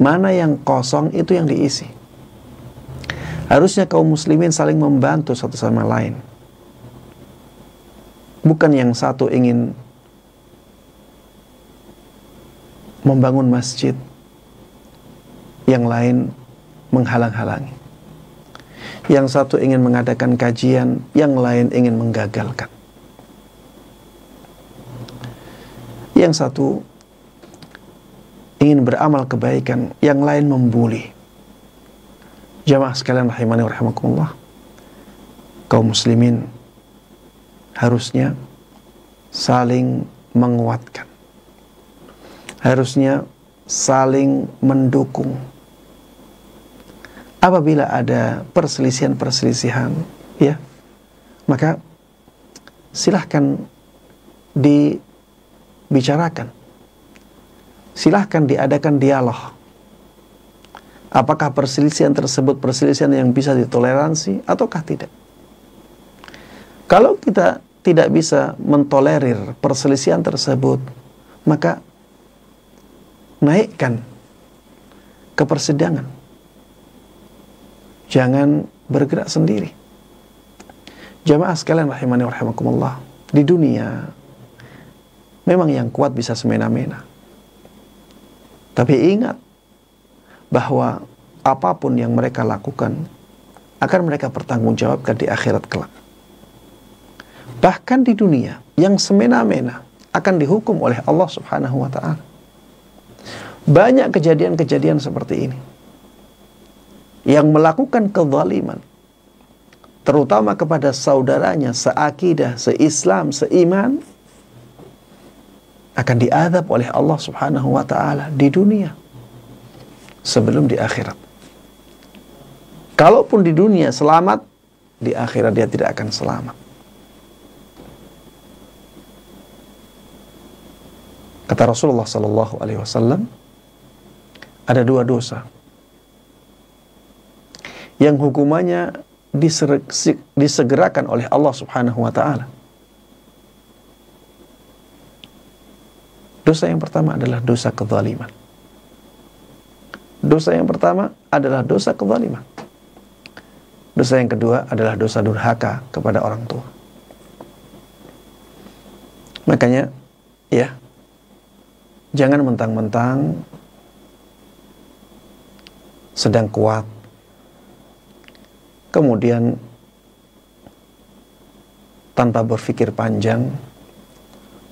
Mana yang kosong itu yang diisi. Harusnya kaum muslimin saling membantu satu sama lain. Bukan yang satu ingin membangun masjid, yang lain menghalang-halangi. Yang satu ingin mengadakan kajian, yang lain ingin menggagalkan. Yang satu ingin beramal kebaikan, yang lain membuli. Jamaah sekalian rahimani wa rahimakumullah, kaum muslimin harusnya saling menguatkan, harusnya saling mendukung. Apabila ada perselisihan-perselisihan, ya, maka silahkan dibicarakan, silahkan diadakan dialog. Apakah perselisihan tersebut perselisihan yang bisa ditoleransi ataukah tidak? Kalau kita tidak bisa mentolerir perselisihan tersebut, maka naikkan ke persidangan. Jangan bergerak sendiri. Jamaah sekalian rahimani wa rahimakumullah, di dunia memang yang kuat bisa semena-mena. Tapi ingat bahwa apapun yang mereka lakukan akan mereka pertanggungjawabkan di akhirat kelak. Bahkan di dunia yang semena-mena akan dihukum oleh Allah Subhanahu wa ta'ala. Banyak kejadian-kejadian seperti ini yang melakukan kezaliman, terutama kepada saudaranya seakidah, seislam, seiman, akan diazab oleh Allah Subhanahu wa ta'ala di dunia sebelum di akhirat. Kalaupun di dunia selamat, di akhirat dia tidak akan selamat. Kata Rasulullah sallallahu alaihi wasallam, ada dua dosa yang hukumannya disegerakan oleh Allah Subhanahu wa ta'ala. Dosa yang pertama adalah dosa kezaliman. Dosa yang pertama adalah dosa kezaliman. Dosa yang kedua adalah dosa durhaka kepada orang tua. Makanya, ya, jangan mentang-mentang sedang kuat, kemudian tanpa berpikir panjang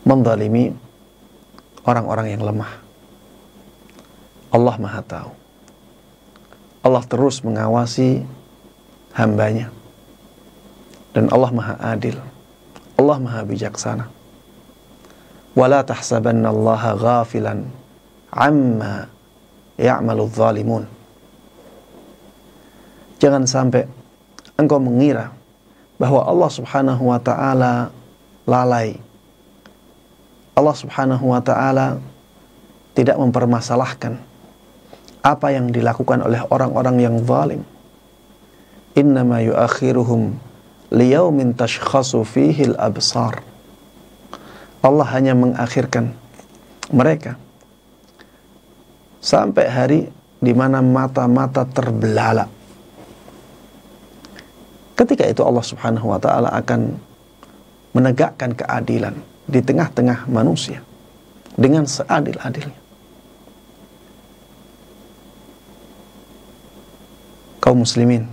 menzalimi orang-orang yang lemah. Allah Maha Tahu. Allah terus mengawasi hambanya. Dan Allah Maha Adil. Allah Maha Bijaksana. Wala tahsabanna Allaha ghafilan amma ya'malu dzalimun. Jangan sampai engkau mengira bahwa Allah Subhanahu wa ta'ala lalai. Allah Subhanahu wa ta'ala tidak mempermasalahkan apa yang dilakukan oleh orang-orang yang zalim. Innama yuakhiruhum liyaumin tashkhasu fihi al-absar. Allah hanya mengakhirkan mereka sampai hari di mana mata-mata terbelalak. Ketika itu Allah Subhanahu wa ta'ala akan menegakkan keadilan di tengah-tengah manusia dengan seadil-adilnya. Kaum muslimin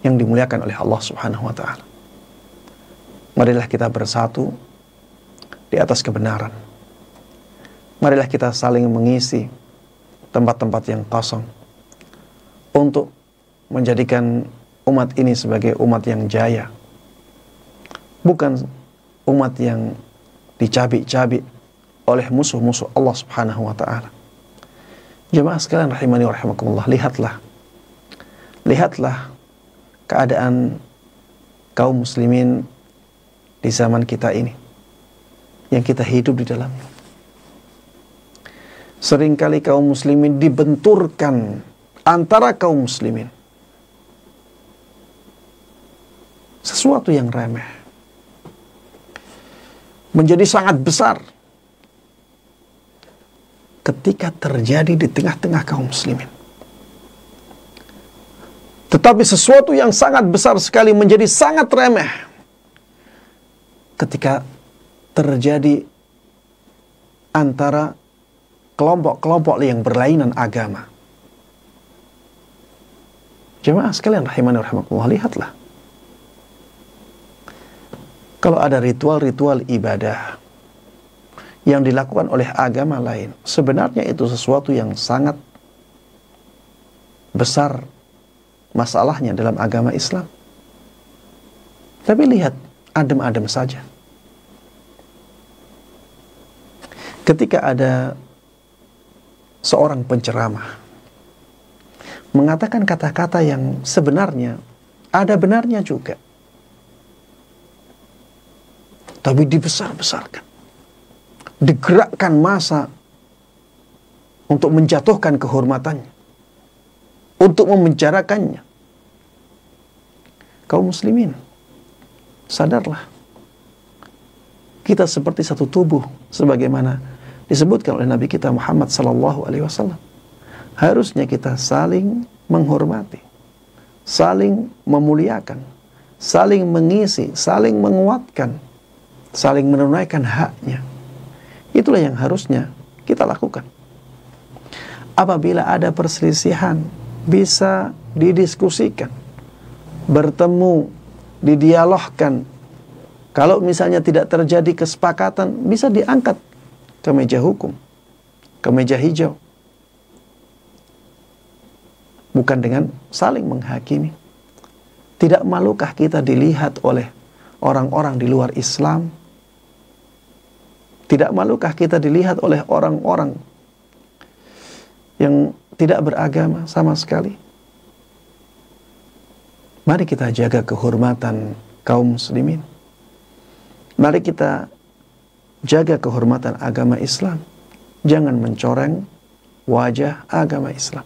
yang dimuliakan oleh Allah Subhanahu wa ta'ala, marilah kita bersatu di atas kebenaran. Marilah kita saling mengisi tempat-tempat yang kosong untuk menjadikan umat ini sebagai umat yang jaya, bukan umat yang dicabik-cabik oleh musuh-musuh Allah Subhanahu wa ta'ala. Jemaah sekalian rahimani wa rahimakumullah, lihatlah keadaan kaum muslimin di zaman kita ini yang kita hidup di dalamnya. Seringkali kaum muslimin dibenturkan antara kaum muslimin. Sesuatu yang remeh menjadi sangat besar ketika terjadi di tengah-tengah kaum muslimin. Tetapi sesuatu yang sangat besar sekali menjadi sangat remeh ketika terjadi antara kelompok-kelompok yang berlainan agama. Jemaah sekalian rahimani rahimakumullah, lihatlah. Kalau ada ritual-ritual ibadah yang dilakukan oleh agama lain, sebenarnya itu sesuatu yang sangat besar masalahnya dalam agama Islam. Tapi lihat, adem-adem saja. Ketika ada seorang penceramah mengatakan kata-kata yang sebenarnya ada benarnya juga, tapi dibesar-besarkan, digerakkan massa untuk menjatuhkan kehormatannya, untuk memenjarakannya. Kaum muslimin, sadarlah, kita seperti satu tubuh, sebagaimana disebutkan oleh Nabi kita Muhammad sallallahu alaihi wasallam. Harusnya kita saling menghormati, saling memuliakan, saling mengisi, saling menguatkan, saling menunaikan haknya. Itulah yang harusnya kita lakukan. Apabila ada perselisihan, bisa didiskusikan, bertemu, didialogkan. Kalau misalnya tidak terjadi kesepakatan, bisa diangkat ke meja hukum, ke meja hijau. Bukan dengan saling menghakimi. Tidak malukah kita dilihat oleh orang-orang di luar Islam? Tidak malukah kita dilihat oleh orang-orang yang tidak beragama sama sekali? Mari kita jaga kehormatan kaum muslimin. Mari kita jaga kehormatan agama Islam. Jangan mencoreng wajah agama Islam.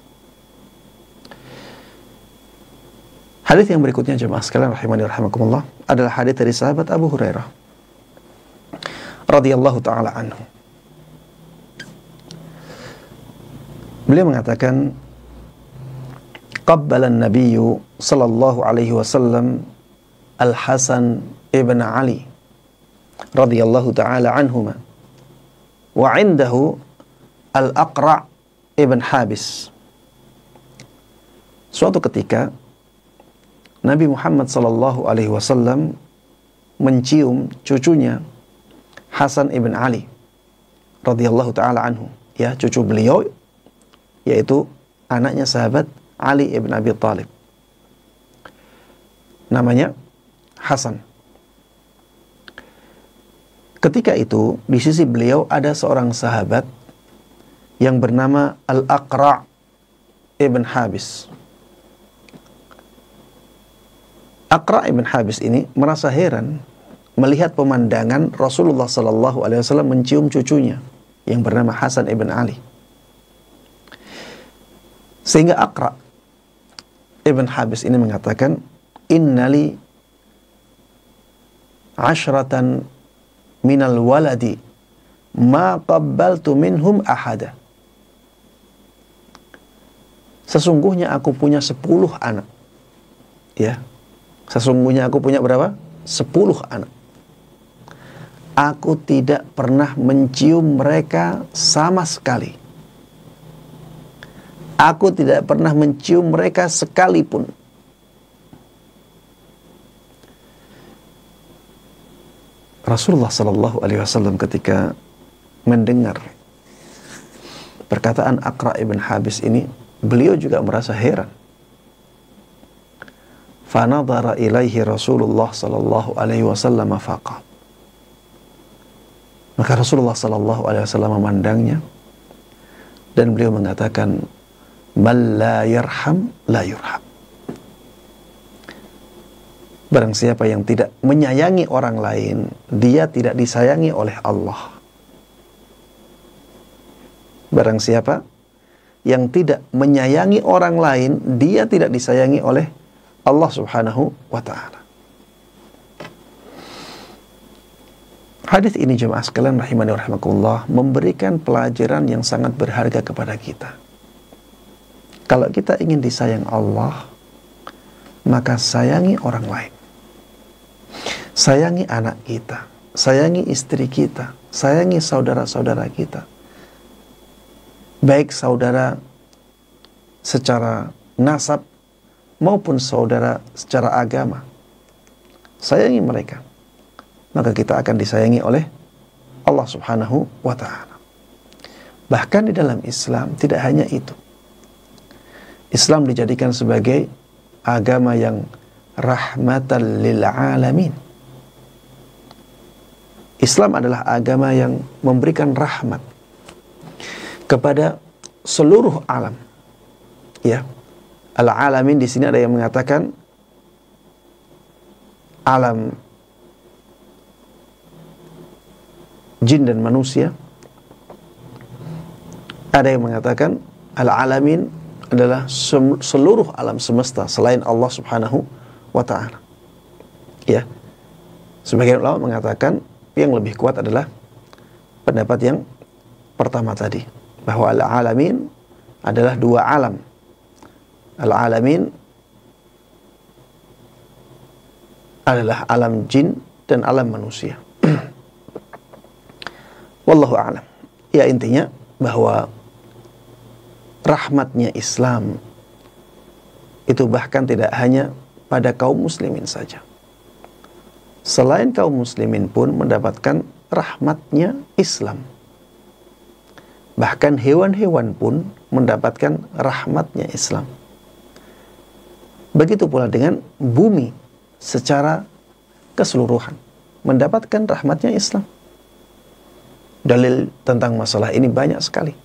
Hadis yang berikutnya jemaah sekalian rahimani rahimakumullah adalah hadis dari sahabat Abu Hurairah radhiyallahu taala anhu. Beliau mengatakan, qabbala an-nabiy sallallahu alaihi wasallam Al-Hasan ibn Ali radhiyallahu taala anhuma wa 'indahu Al-Aqra' ibn Habis. Suatu ketika Nabi Muhammad sallallahu alaihi wasallam mencium cucunya Hasan ibn Ali radhiyallahu taala anhu, ya, cucu beliau, yaitu anaknya sahabat Ali ibn Abi Thalib. Namanya Hasan. Ketika itu di sisi beliau ada seorang sahabat yang bernama Al-Aqra' ibn Habis. Aqra' ibn Habis ini merasa heran melihat pemandangan Rasulullah sallallahu alaihi wasallam mencium cucunya yang bernama Hasan ibn Ali. Sehingga Aqra' ibn Habis ini mengatakan, innali asyratan minal waladi ma qabbaltu minhum ahada. Sesungguhnya aku punya 10 anak. Ya. Sesungguhnya aku punya berapa? 10 anak. Aku tidak pernah mencium mereka sama sekali. Aku tidak pernah mencium mereka sekalipun. Rasulullah sallallahu alaihi wasallam ketika mendengar perkataan Aqra' ibn Habis ini, beliau juga merasa heran. Fanadhara ilaihi Rasulullah sallallahu alaihi wasallam faqala. Maka Rasulullah sallallahu alaihi wasallam memandangnya dan beliau mengatakan, "Man la yarham la yurham." Barang siapa yang tidak menyayangi orang lain, dia tidak disayangi oleh Allah. Barang siapa yang tidak menyayangi orang lain, dia tidak disayangi oleh Allah subhanahu wa ta'ala. Hadis ini jemaah sekalian rahimani wa rahimakumullah memberikan pelajaran yang sangat berharga kepada kita. Kalau kita ingin disayang Allah, maka sayangi orang lain. Sayangi anak kita, sayangi istri kita, sayangi saudara-saudara kita, baik saudara secara nasab maupun saudara secara agama. Sayangi mereka, maka kita akan disayangi oleh Allah Subhanahu wa ta'ala. Bahkan di dalam Islam tidak hanya itu. Islam dijadikan sebagai agama yang rahmatan lil alamin. Islam adalah agama yang memberikan rahmat kepada seluruh alam. Ya. Al-alamin di sini ada yang mengatakan alam jin dan manusia. Ada yang mengatakan al-alamin adalah seluruh alam semesta selain Allah Subhanahu wa ta'ala. Ya. Sebagian ulama mengatakan yang lebih kuat adalah pendapat yang pertama tadi, bahwa al-alamin adalah dua alam. Al-alamin adalah alam jin dan alam manusia. Wallahu a'lam. Ya, intinya bahwa rahmatnya Islam itu bahkan tidak hanya pada kaum muslimin saja. Selain kaum muslimin pun mendapatkan rahmatnya Islam. Bahkan hewan-hewan pun mendapatkan rahmatnya Islam. Begitu pula dengan bumi secara keseluruhan mendapatkan rahmatnya Islam. Dalil tentang masalah ini banyak sekali.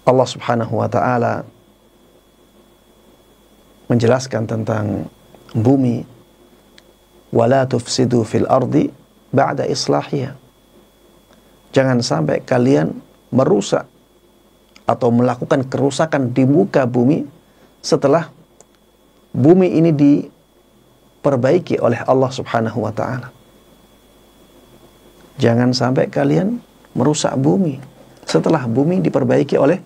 Allah Subhanahu wa ta'ala menjelaskan tentang bumi, wala tufsidu fil ardi ba'da islahiha. Jangan sampai kalian merusak atau melakukan kerusakan di muka bumi setelah bumi ini diperbaiki oleh Allah Subhanahu wa ta'ala. Jangan sampai kalian merusak bumi setelah bumi diperbaiki oleh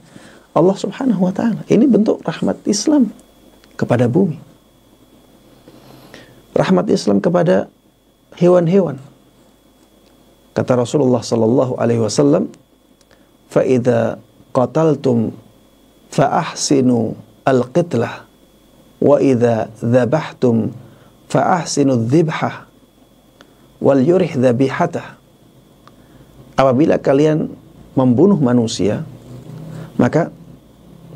Allah Subhanahu wa ta'ala. Ini bentuk rahmat Islam kepada bumi. Rahmat Islam kepada hewan-hewan. Kata Rasulullah sallallahu alaihi wasallam, "Fa idza qataltum fa ahsinu al-qitlah wa idza dzabhtum fa ahsinu adh-dhibhah wal yurih dzabihatah." Apabila kalian membunuh manusia, maka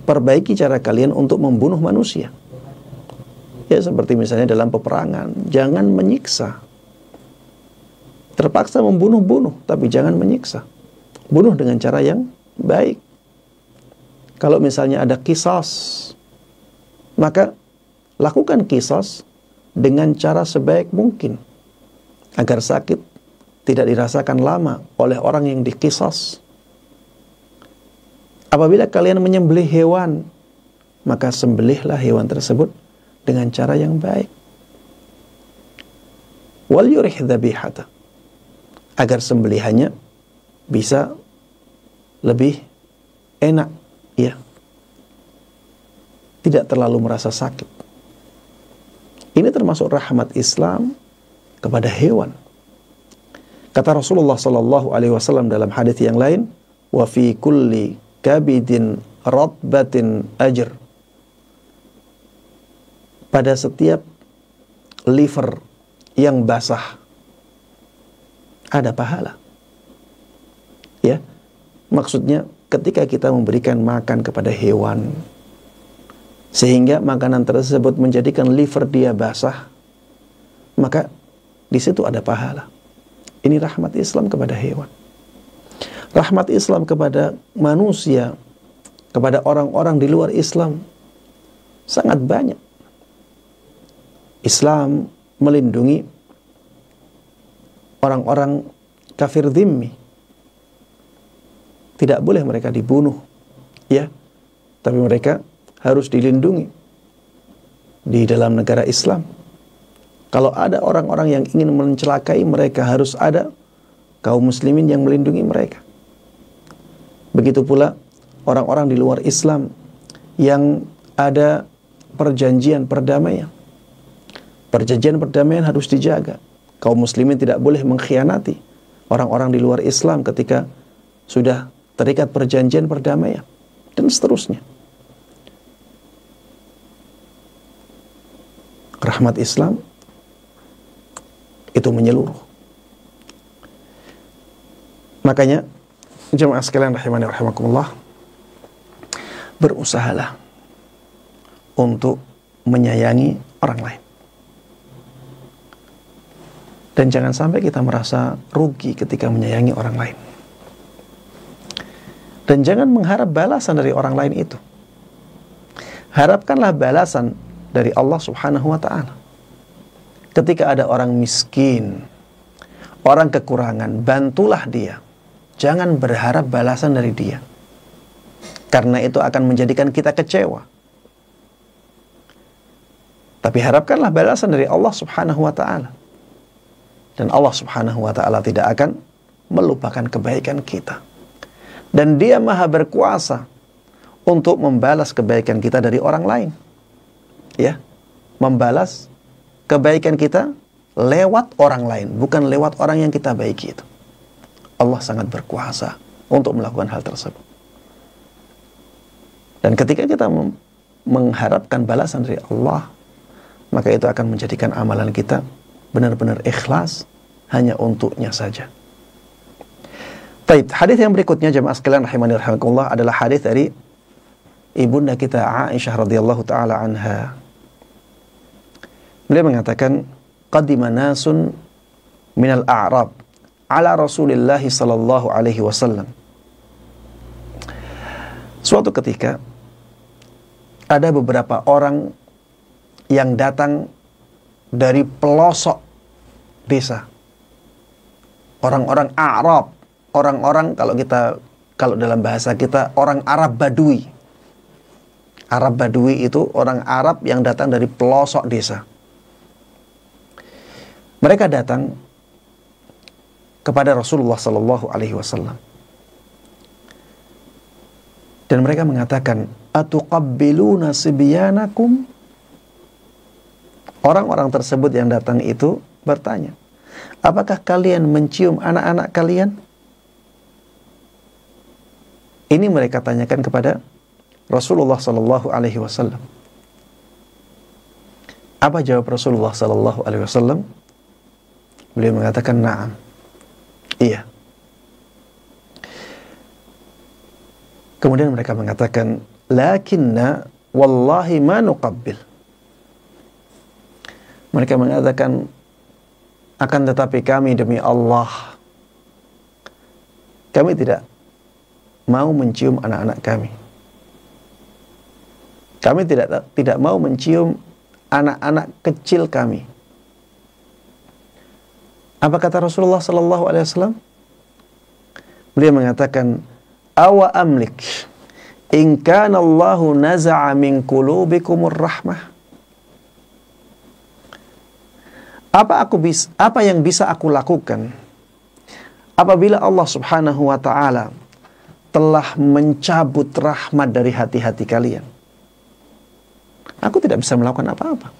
perbaiki cara kalian untuk membunuh manusia. Ya, seperti misalnya dalam peperangan, jangan menyiksa. Terpaksa membunuh, tapi jangan menyiksa. Bunuh dengan cara yang baik. Kalau misalnya ada qisas, maka lakukan qisas dengan cara sebaik mungkin agar sakit tidak dirasakan lama oleh orang yang diqisas. Apabila kalian menyembelih hewan, maka sembelihlah hewan tersebut dengan cara yang baik. Wal yurih dzabihata, agar sembelihannya bisa lebih enak, ya. Tidak terlalu merasa sakit. Ini termasuk rahmat Islam kepada hewan. Kata Rasulullah sallallahu alaihi wasallam dalam hadis yang lain, wa fi kulli kabidin ratbatin ajr. Pada setiap liver yang basah ada pahala. Ya. Maksudnya ketika kita memberikan makan kepada hewan sehingga makanan tersebut menjadikan liver dia basah, maka di situ ada pahala. Ini rahmat Islam kepada hewan. Rahmat Islam kepada manusia, kepada orang-orang di luar Islam sangat banyak. Islam melindungi orang-orang kafir dhimmi. Tidak boleh mereka dibunuh, ya. Tapi mereka harus dilindungi di dalam negara Islam. Kalau ada orang-orang yang ingin mencelakai mereka, harus ada kaum muslimin yang melindungi mereka. Begitu pula orang-orang di luar Islam yang ada perjanjian perdamaian. Perjanjian perdamaian harus dijaga. Kaum muslimin tidak boleh mengkhianati orang-orang di luar Islam ketika sudah terikat perjanjian perdamaian, dan seterusnya. Rahmat Islam itu menyeluruh. Makanya jemaah sekalian rahimani rahimakumullah, berusahalah untuk menyayangi orang lain. Dan jangan sampai kita merasa rugi ketika menyayangi orang lain. Dan jangan mengharap balasan dari orang lain itu. Harapkanlah balasan dari Allah Subhanahu wa ta'ala. Ketika ada orang miskin, orang kekurangan, bantulah dia. Jangan berharap balasan dari dia, karena itu akan menjadikan kita kecewa. Tapi harapkanlah balasan dari Allah Subhanahu wa ta'ala. Dan Allah Subhanahu wa ta'ala tidak akan melupakan kebaikan kita. Dan Dia Maha berkuasa untuk membalas kebaikan kita dari orang lain. Ya, membalas kebaikan kita lewat orang lain, bukan lewat orang yang kita baiki itu. Allah sangat berkuasa untuk melakukan hal tersebut. Dan ketika kita mengharapkan balasan dari Allah, maka itu akan menjadikan amalan kita benar-benar ikhlas hanya untuknya saja. Baik, hadis yang berikutnya jemaah sekalian rahimani rahimakumullah adalah hadis dari ibunda kita Aisyah radhiyallahu taala anha. Beliau mengatakan, qadima nasun minal a'rab ala Rasulillah sallallahu alaihi wasallam. Suatu ketika ada beberapa orang yang datang dari pelosok desa. Orang-orang Arab, orang-orang kalau dalam bahasa kita orang Arab Badui. Arab Badui itu orang Arab yang datang dari pelosok desa. Mereka datang kepada Rasulullah sallallahu alaihi wasallam. Dan mereka mengatakan, "Atuqabbiluna sibyanakum?" Orang-orang tersebut yang datang itu bertanya, apakah kalian mencium anak-anak kalian? Ini mereka tanyakan kepada Rasulullah sallallahu alaihi wasallam. Apa jawab Rasulullah sallallahu alaihi wasallam? Beliau mengatakan, "Na'am." Iya. Kemudian mereka mengatakan, "Lakinna wallahi ma nuqabbil." Mereka mengatakan, akan tetapi kami demi Allah, kami tidak mau mencium anak-anak kami. Kami tidak mau mencium anak-anak kecil kami. Apa kata Rasulullah sallallahu alaihi wasallam? Beliau mengatakan, "Awa amlik in kana Allahu naza'a min qulubikumur rahmah." Apa yang bisa aku lakukan apabila Allah Subhanahu wa ta'ala telah mencabut rahmat dari hati-hati kalian? Aku tidak bisa melakukan apa-apa.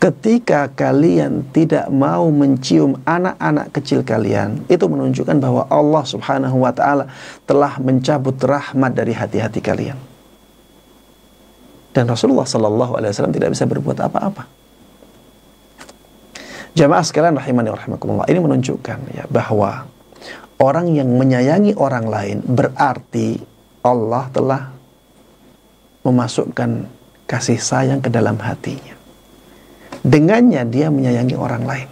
Ketika kalian tidak mau mencium anak-anak kecil kalian, itu menunjukkan bahwa Allah Subhanahu wa ta'ala telah mencabut rahmat dari hati-hati kalian. Dan Rasulullah sallallahu alaihi wasallam tidak bisa berbuat apa-apa. Jamaah sekalian rahimani wa rahimakumullah, ini menunjukkan ya bahwa orang yang menyayangi orang lain berarti Allah telah memasukkan kasih sayang ke dalam hatinya. Dengannya dia menyayangi orang lain.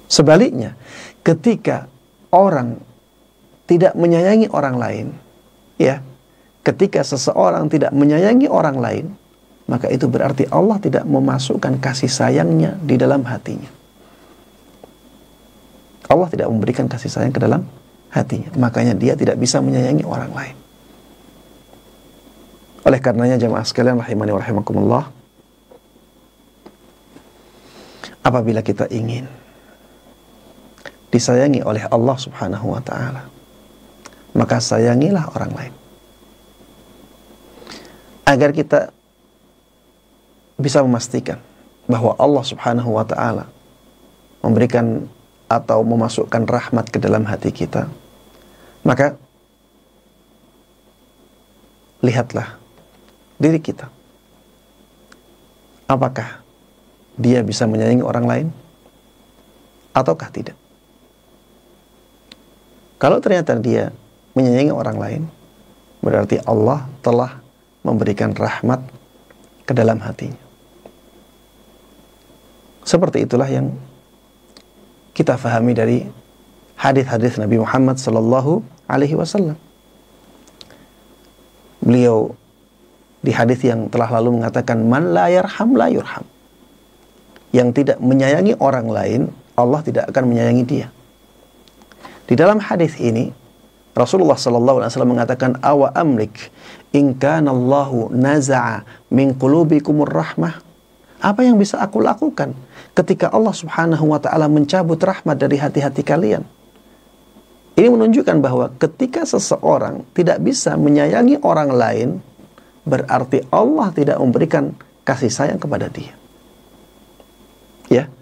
Sebaliknya, ketika orang tidak menyayangi orang lain, ya, ketika seseorang tidak menyayangi orang lain, maka itu berarti Allah tidak memasukkan kasih sayangnya di dalam hatinya. Allah tidak memberikan kasih sayang ke dalam hatinya. Makanya dia tidak bisa menyayangi orang lain. Oleh karenanya jamaah sekalian rahimani wa rahimakumullah, apabila kita ingin disayangi oleh Allah Subhanahu wa ta'ala, maka sayangilah orang lain. Agar kita bisa memastikan bahwa Allah Subhanahu wa ta'ala memberikan atau memasukkan rahmat ke dalam hati kita, maka lihatlah diri kita. Apakah dia bisa menyayangi orang lain ataukah tidak? Kalau ternyata dia menyayangi orang lain, berarti Allah telah memberikan rahmat ke dalam hatinya. Seperti itulah yang kita fahami dari hadis-hadis Nabi Muhammad sallallahu alaihi wasallam. Beliau di hadis yang telah lalu mengatakan, man la yarham la yurham. Yang tidak menyayangi orang lain, Allah tidak akan menyayangi dia. Di dalam hadis ini Rasulullah sallallahu alaihi wasallam mengatakan, awa amlik in kana Allahu naza'a min qulubikumur rahmah. Apa yang bisa aku lakukan ketika Allah Subhanahu wa taala mencabut rahmat dari hati-hati kalian? Ini menunjukkan bahwa ketika seseorang tidak bisa menyayangi orang lain, berarti Allah tidak memberikan kasih sayang kepada dia. Ya.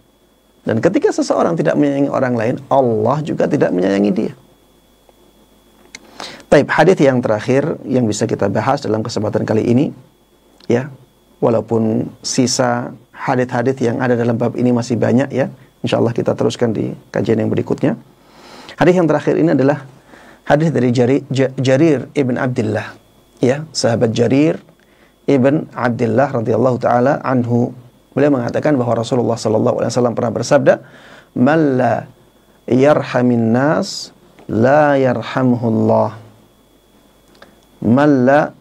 Dan ketika seseorang tidak menyayangi orang lain, Allah juga tidak menyayangi dia. Taib, hadis yang terakhir yang bisa kita bahas dalam kesempatan kali ini, ya, walaupun sisa hadis-hadis yang ada dalam bab ini masih banyak, ya, insyaallah kita teruskan di kajian yang berikutnya. Hadis yang terakhir ini adalah hadis dari Jarir ibn Abdullah, ya, sahabat Jarir ibn Abdullah radhiyallahu taala anhu. Beliau mengatakan bahwa Rasulullah sallallahu alaihi wasallam pernah bersabda, "Man la yarhamin nas la yarhamhullah. Man la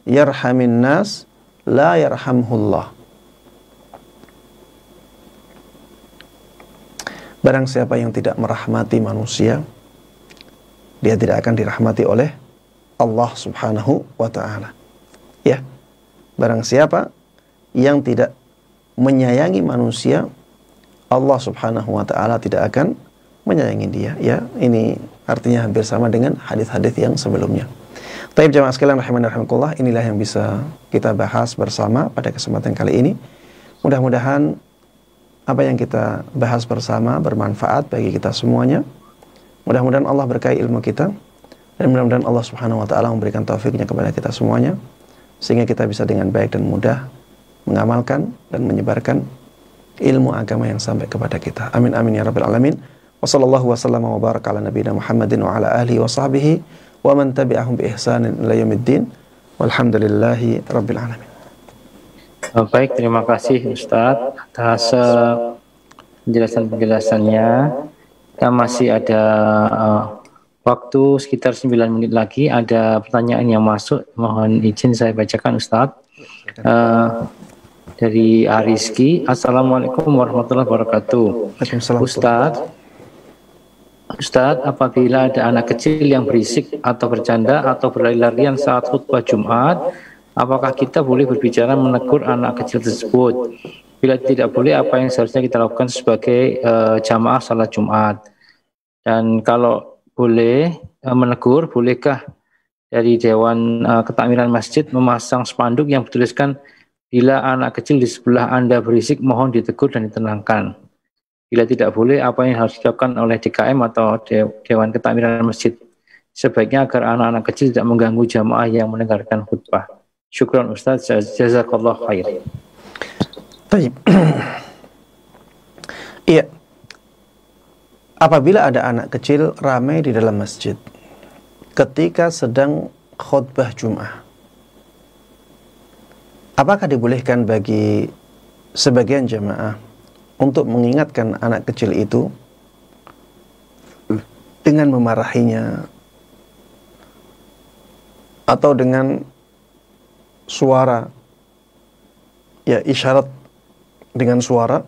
yarhamin nas la yarhamhullah." Barang siapa yang tidak merahmati manusia, dia tidak akan dirahmati oleh Allah Subhanahu wa taala. Ya. Barang siapa yang tidak menyayangi manusia, Allah Subhanahu wa taala tidak akan menyayangi dia. Ya, ini artinya hampir sama dengan hadis-hadis yang sebelumnya. Taib jamaah sekalian rahimani rahimakumullah, inilah yang bisa kita bahas bersama pada kesempatan kali ini. Mudah-mudahan apa yang kita bahas bersama bermanfaat bagi kita semuanya. Mudah-mudahan Allah berkahi ilmu kita, dan mudah-mudahan Allah Subhanahu wa taala memberikan taufiknya kepada kita semuanya, sehingga kita bisa dengan baik dan mudah mengamalkan dan menyebarkan ilmu agama yang sampai kepada kita. Amin amin ya rabbal alamin. Wa sallallahu wa sallama wa baraka ala nabiyina Muhammadin wa ala alihi wa sahbihi wa man tabi'ahum bi ihsanin ila yaumiddin. Walhamdulillahi rabbil alamin. Baik, terima kasih Ustadz atas penjelasan-penjelasannya. Kita masih ada waktu sekitar 9 menit lagi. Ada pertanyaan yang masuk, mohon izin saya bacakan Ustadz. Dari Ariski, Assalamualaikum warahmatullahi wabarakatuh. Ustadz, apabila ada anak kecil yang berisik atau bercanda atau berlari-larian saat khutbah Jumat, apakah kita boleh berbicara menegur anak kecil tersebut? Bila tidak boleh, apa yang seharusnya kita lakukan sebagai jamaah salat Jumat? Dan kalau boleh menegur, bolehkah dari Dewan Ketakmiran Masjid memasang spanduk yang bertuliskan, bila anak kecil di sebelah Anda berisik, mohon ditegur dan ditenangkan? Bila tidak boleh, apa yang harus dilakukan oleh DKM atau Dewan Ketakmiran Masjid sebaiknya agar anak-anak kecil tidak mengganggu jamaah yang mendengarkan khutbah? Syukran Ustaz, jazakallah khair. Baik. Iya. Apabila ada anak kecil ramai di dalam masjid ketika sedang khutbah Jum'ah, apakah dibolehkan bagi sebagian jamaah untuk mengingatkan anak kecil itu dengan memarahinya atau dengan suara, ya, isyarat dengan suara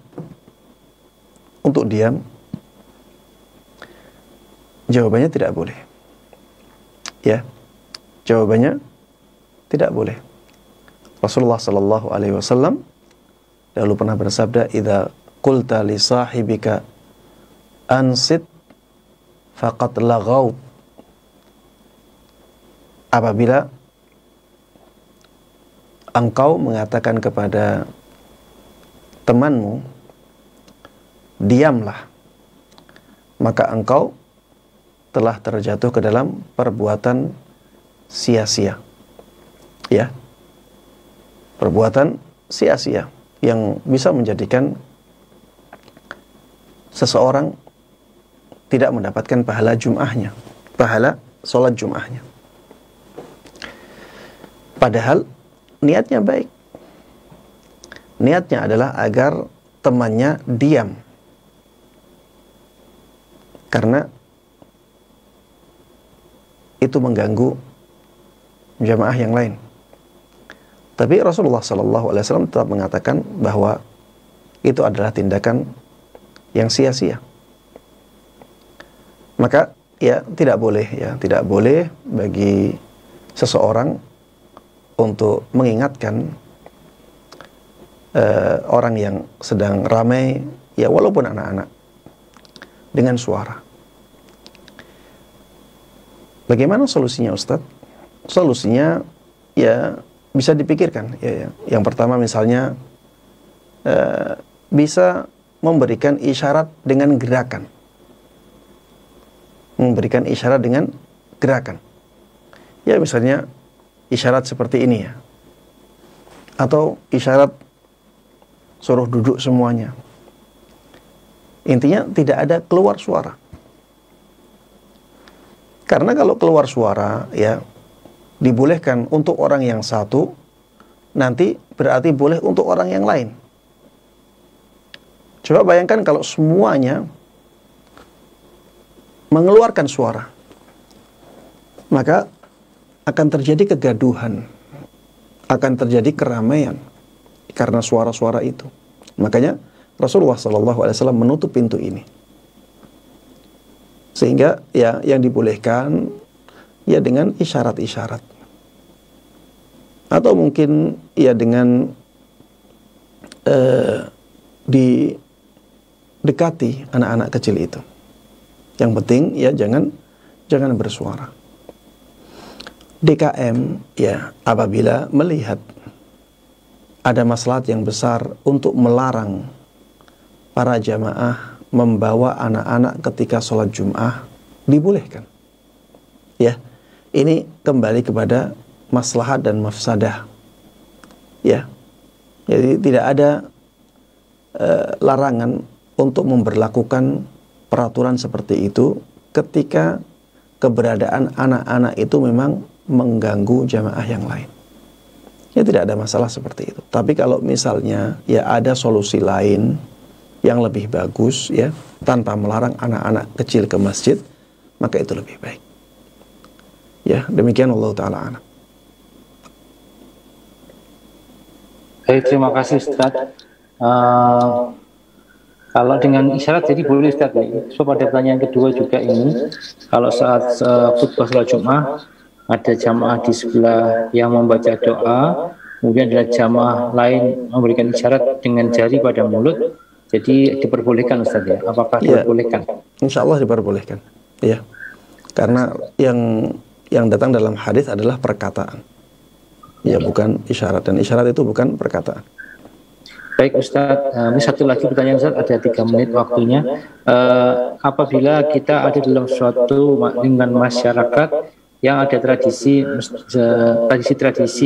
untuk diam? Jawabannya tidak boleh. Ya, jawabannya tidak boleh. Rasulullah sallallahu alaihi wasallam lalu pernah bersabda, "Idza qulta li sahibika ansit faqad laghaut." Apabila engkau mengatakan kepada temanmu, diamlah, maka engkau telah terjatuh ke dalam perbuatan sia-sia. Ya. Perbuatan sia-sia yang bisa menjadikan seseorang tidak mendapatkan pahala Jum'ahnya, pahala sholat Jum'ahnya. Padahal niatnya baik. Niatnya adalah agar temannya diam. Karena itu mengganggu jamaah yang lain. Tapi Rasulullah SAW tetap mengatakan bahwa itu adalah tindakan yang sia-sia. Maka ya tidak boleh bagi seseorang untuk mengingatkan orang yang sedang ramai, ya walaupun anak-anak, dengan suara. Bagaimana solusinya, Ustadz? Solusinya ya bisa dipikirkan. Ya. Yang pertama misalnya bisa memberikan isyarat dengan gerakan. Memberikan isyarat dengan gerakan. Ya misalnya isyarat seperti ini ya. Atau isyarat suruh duduk semuanya. Intinya tidak ada keluar suara. Karena kalau keluar suara ya dibolehkan untuk orang yang satu, nanti berarti boleh untuk orang yang lain. Coba bayangkan kalau semuanya mengeluarkan suara, maka akan terjadi kegaduhan, akan terjadi keramaian karena suara-suara itu. Makanya Rasulullah SAW menutup pintu ini, sehingga ya yang dibolehkan ya dengan isyarat-isyarat, atau mungkin ya dengan didekati anak-anak kecil itu. Yang penting ya jangan bersuara. DKM ya apabila melihat ada maslahat yang besar untuk melarang para jamaah membawa anak-anak ketika sholat Jum'ah, dibolehkan. Ya, ini kembali kepada maslahat dan mafsadah. Ya, jadi tidak ada larangan untuk memberlakukan peraturan seperti itu ketika keberadaan anak-anak itu memang mengganggu jamaah yang lain. Ya tidak ada masalah seperti itu. Tapi kalau misalnya ya ada solusi lain yang lebih bagus ya, tanpa melarang anak-anak kecil ke masjid, maka itu lebih baik. Ya, demikian Allah Ta'ala alam. Baik, terima kasih Ustaz. Kalau dengan isyarat jadi boleh Ustaz ya. So pada pertanyaan kedua juga ini, kalau saat khutbah sholat Jumat ada jamaah di sebelah yang membaca doa, kemudian ada jamaah lain memberikan isyarat dengan jari pada mulut, jadi diperbolehkan Ustaz ya. Apakah diperbolehkan? Insya Allah diperbolehkan. Ya, karena yang datang dalam hadis adalah perkataan, ya bukan isyarat, dan isyarat itu bukan perkataan. Baik Ustaz, ini satu lagi pertanyaan Ustaz, ada 3 menit waktunya. Apabila kita ada dalam suatu lingkungan masyarakat yang ada tradisi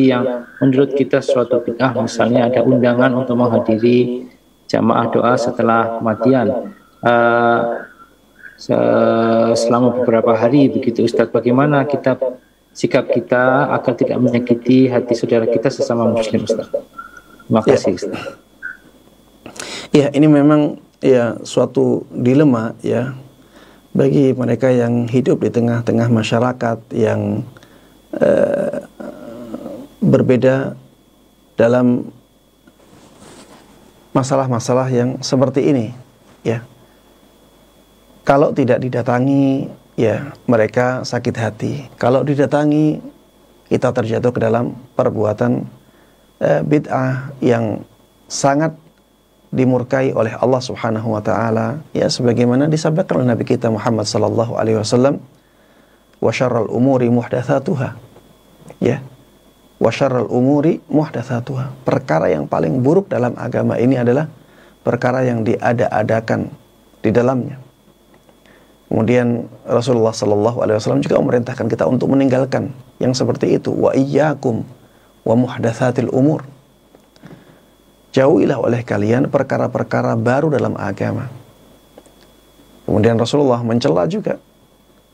yang menurut kita suatu bid'ah, misalnya ada undangan untuk menghadiri jamaah doa setelah kematian selama beberapa hari begitu Ustaz, bagaimana sikap kita agar tidak menyakiti hati saudara kita sesama muslim Ustaz? Terima kasih Ustaz. Ya, ini memang ya suatu dilema ya bagi mereka yang hidup di tengah-tengah masyarakat yang berbeda dalam masalah-masalah yang seperti ini ya. Kalau tidak didatangi ya mereka sakit hati. Kalau didatangi kita terjatuh ke dalam perbuatan bid'ah yang sangat dimurkai oleh Allah Subhanahu wa taala ya, sebagaimana disabdakan oleh Nabi kita Muhammad sallallahu alaihi wasallam, wa syarrul umuri muhdatsatuha. Ya. Wa syarrul umuri muhdatsatuha. Perkara yang paling buruk dalam agama ini adalah perkara yang diada-adakan di dalamnya. Kemudian Rasulullah Sallallahu Alaihi Wasallam juga memerintahkan kita untuk meninggalkan yang seperti itu. Wa iyyakum wa muhdatsatil umur. Jauhilah oleh kalian perkara-perkara baru dalam agama. Kemudian Rasulullah mencela juga,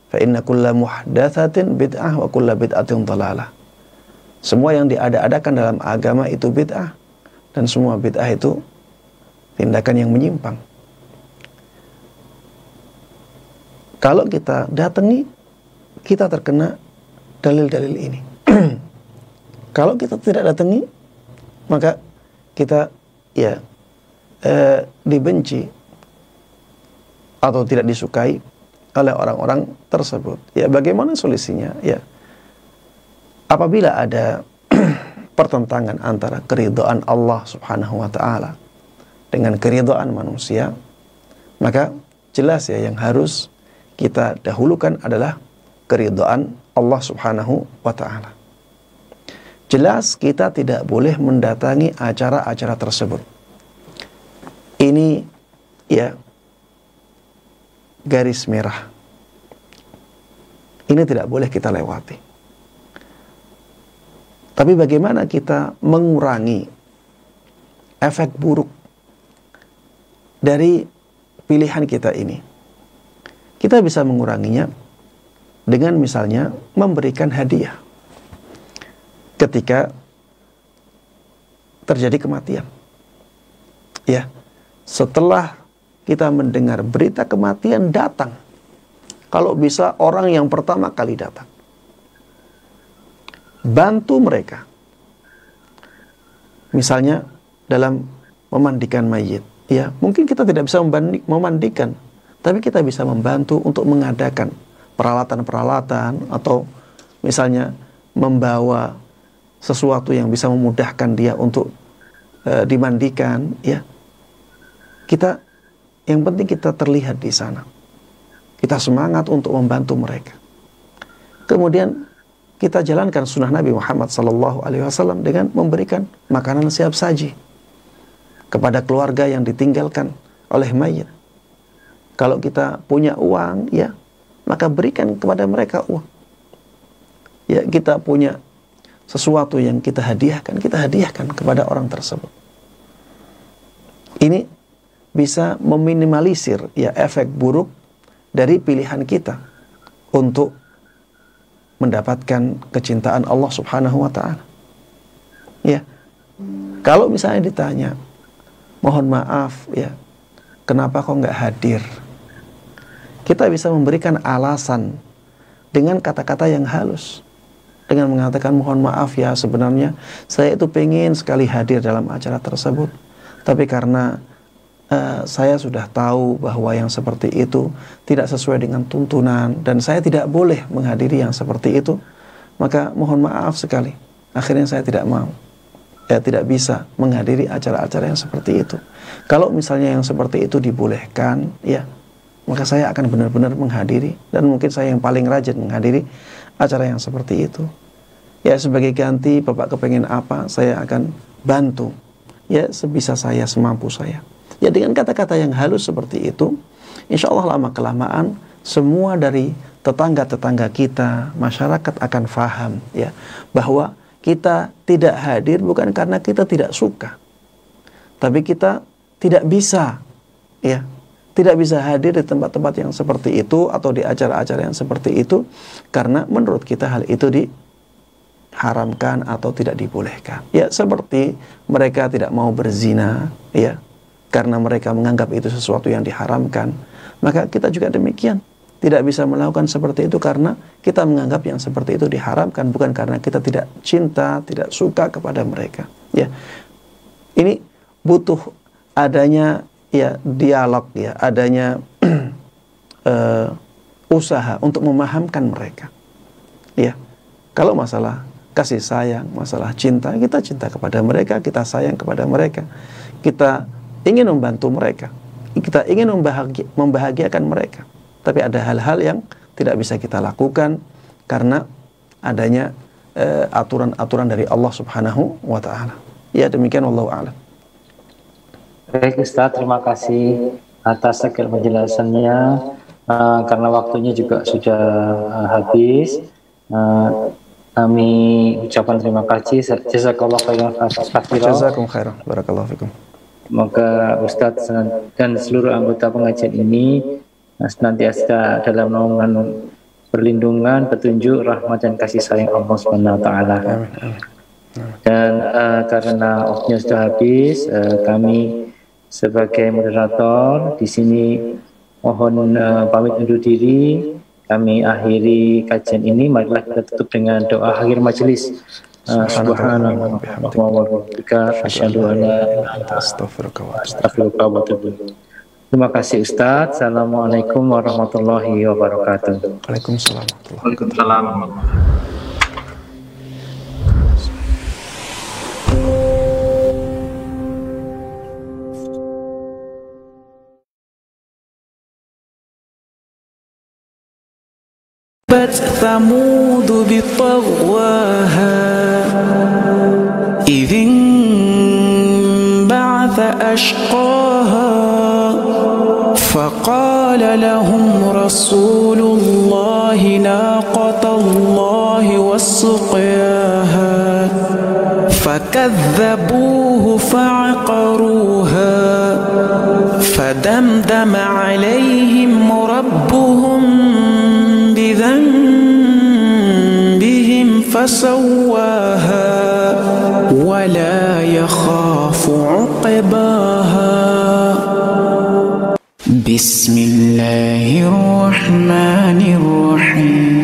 fa inna kulla muhdatsatin bid'ah wa kulla bid'atin dhalalah. Semua yang diada-adakan dalam agama itu bid'ah, dan semua bid'ah itu tindakan yang menyimpang. Kalau kita datangi, kita terkena dalil-dalil ini. Kalau kita tidak datangi, maka kita dibenci atau tidak disukai oleh orang-orang tersebut. Ya, bagaimana solusinya? Ya, apabila ada pertentangan antara keridhaan Allah Subhanahu wa taala dengan keridhaan manusia, maka jelas ya yang harus kita dahulukan adalah keridhaan Allah Subhanahu wa taala. Jelas kita tidak boleh mendatangi acara-acara tersebut. Ini ya garis merah. Ini tidak boleh kita lewati. Tapi bagaimana kita mengurangi efek buruk dari pilihan kita ini? Kita bisa menguranginya dengan misalnya memberikan hadiah ketika terjadi kematian. Ya, setelah kita mendengar berita kematian, datang. Kalau bisa orang yang pertama kali datang. Bantu mereka. Misalnya dalam memandikan mayit. Ya, mungkin kita tidak bisa memandikan, tapi kita bisa membantu untuk mengadakan peralatan-peralatan atau misalnya membawa sesuatu yang bisa memudahkan dia untuk dimandikan. Ya, kita yang penting kita terlihat di sana. Kita semangat untuk membantu mereka. Kemudian kita jalankan sunnah Nabi Muhammad SAW dengan memberikan makanan siap saji kepada keluarga yang ditinggalkan oleh mayit. Kalau kita punya uang, ya, maka berikan kepada mereka uang. Ya, kita punya sesuatu yang kita hadiahkan kepada orang tersebut. Ini bisa meminimalisir ya efek buruk dari pilihan kita untuk mendapatkan kecintaan Allah Subhanahu wa taala. Ya. Kalau misalnya ditanya, mohon maaf ya, kenapa kok nggak hadir? Kita bisa memberikan alasan dengan kata-kata yang halus. Dengan mengatakan, mohon maaf ya, sebenarnya saya itu pengen sekali hadir dalam acara tersebut. Tapi karena saya sudah tahu bahwa yang seperti itu tidak sesuai dengan tuntunan dan saya tidak boleh menghadiri yang seperti itu, maka mohon maaf sekali. Akhirnya saya tidak mau. Ya, tidak bisa menghadiri acara-acara yang seperti itu. Kalau misalnya yang seperti itu dibolehkan, ya, maka saya akan benar-benar menghadiri, dan mungkin saya yang paling rajin menghadiri acara yang seperti itu. Ya, sebagai ganti Bapak kepengen apa, saya akan bantu. Ya, sebisa saya, semampu saya. Ya, dengan kata-kata yang halus seperti itu, insya Allah lama-kelamaan semua dari tetangga-tetangga kita, masyarakat akan faham ya, bahwa kita tidak hadir bukan karena kita tidak suka, tapi kita tidak bisa, ya, tidak bisa hadir di tempat-tempat yang seperti itu atau di acara-acara yang seperti itu karena menurut kita hal itu diharamkan atau tidak dibolehkan. Ya, seperti mereka tidak mau berzina, ya, karena mereka menganggap itu sesuatu yang diharamkan, maka kita juga demikian. Tidak bisa melakukan seperti itu karena kita menganggap yang seperti itu diharamkan, bukan karena kita tidak cinta, tidak suka kepada mereka. Ya, ini butuh adanya ya dialog, ya, adanya usaha untuk memahamkan mereka. Ya, kalau masalah kasih sayang, masalah cinta, kita cinta kepada mereka, kita sayang kepada mereka, kita ingin membantu mereka, kita ingin membahagiakan mereka. Tapi ada hal-hal yang tidak bisa kita lakukan karena adanya aturan-aturan dari Allah Subhanahu wa ta'ala. Ya, demikian, wallahu a'lam. Baik Ustaz, terima kasih atas segala penjelasannya. karena waktunya juga sudah habis. Kami ucapkan terima kasih. Jazakallah khairan katsiran. Jazakum khairan. Barakallahu fikum. Semoga Ustadz dan seluruh anggota pengajian ini senantiasa dalam naungan perlindungan, petunjuk, rahmat dan kasih sayang Allah Subhanahu wa taala. Dan karena waktunya sudah habis, kami sebagai moderator di sini mohon pamit undur diri. Kami akhiri kajian ini. Marilah kita tutup dengan doa akhir majelis. Subhanallah wa bihamdika asyhadu an la ilaha illa anta astaghfiruka wa atubu ilaik. Terima kasih Ustadz. Assalamualaikum warahmatullahi wabarakatuh. Waalaikumsalam. Waalaikumsalam. ثمود بطغواها إذ انبعث أشقاها فقال لهم رسول الله ناقة الله وسقياها فكذبوه فعقروها فدمدم عليهم ربهم بذنبهم فسواها ولا يخاف عقباها بسم الله الرحمن الرحيم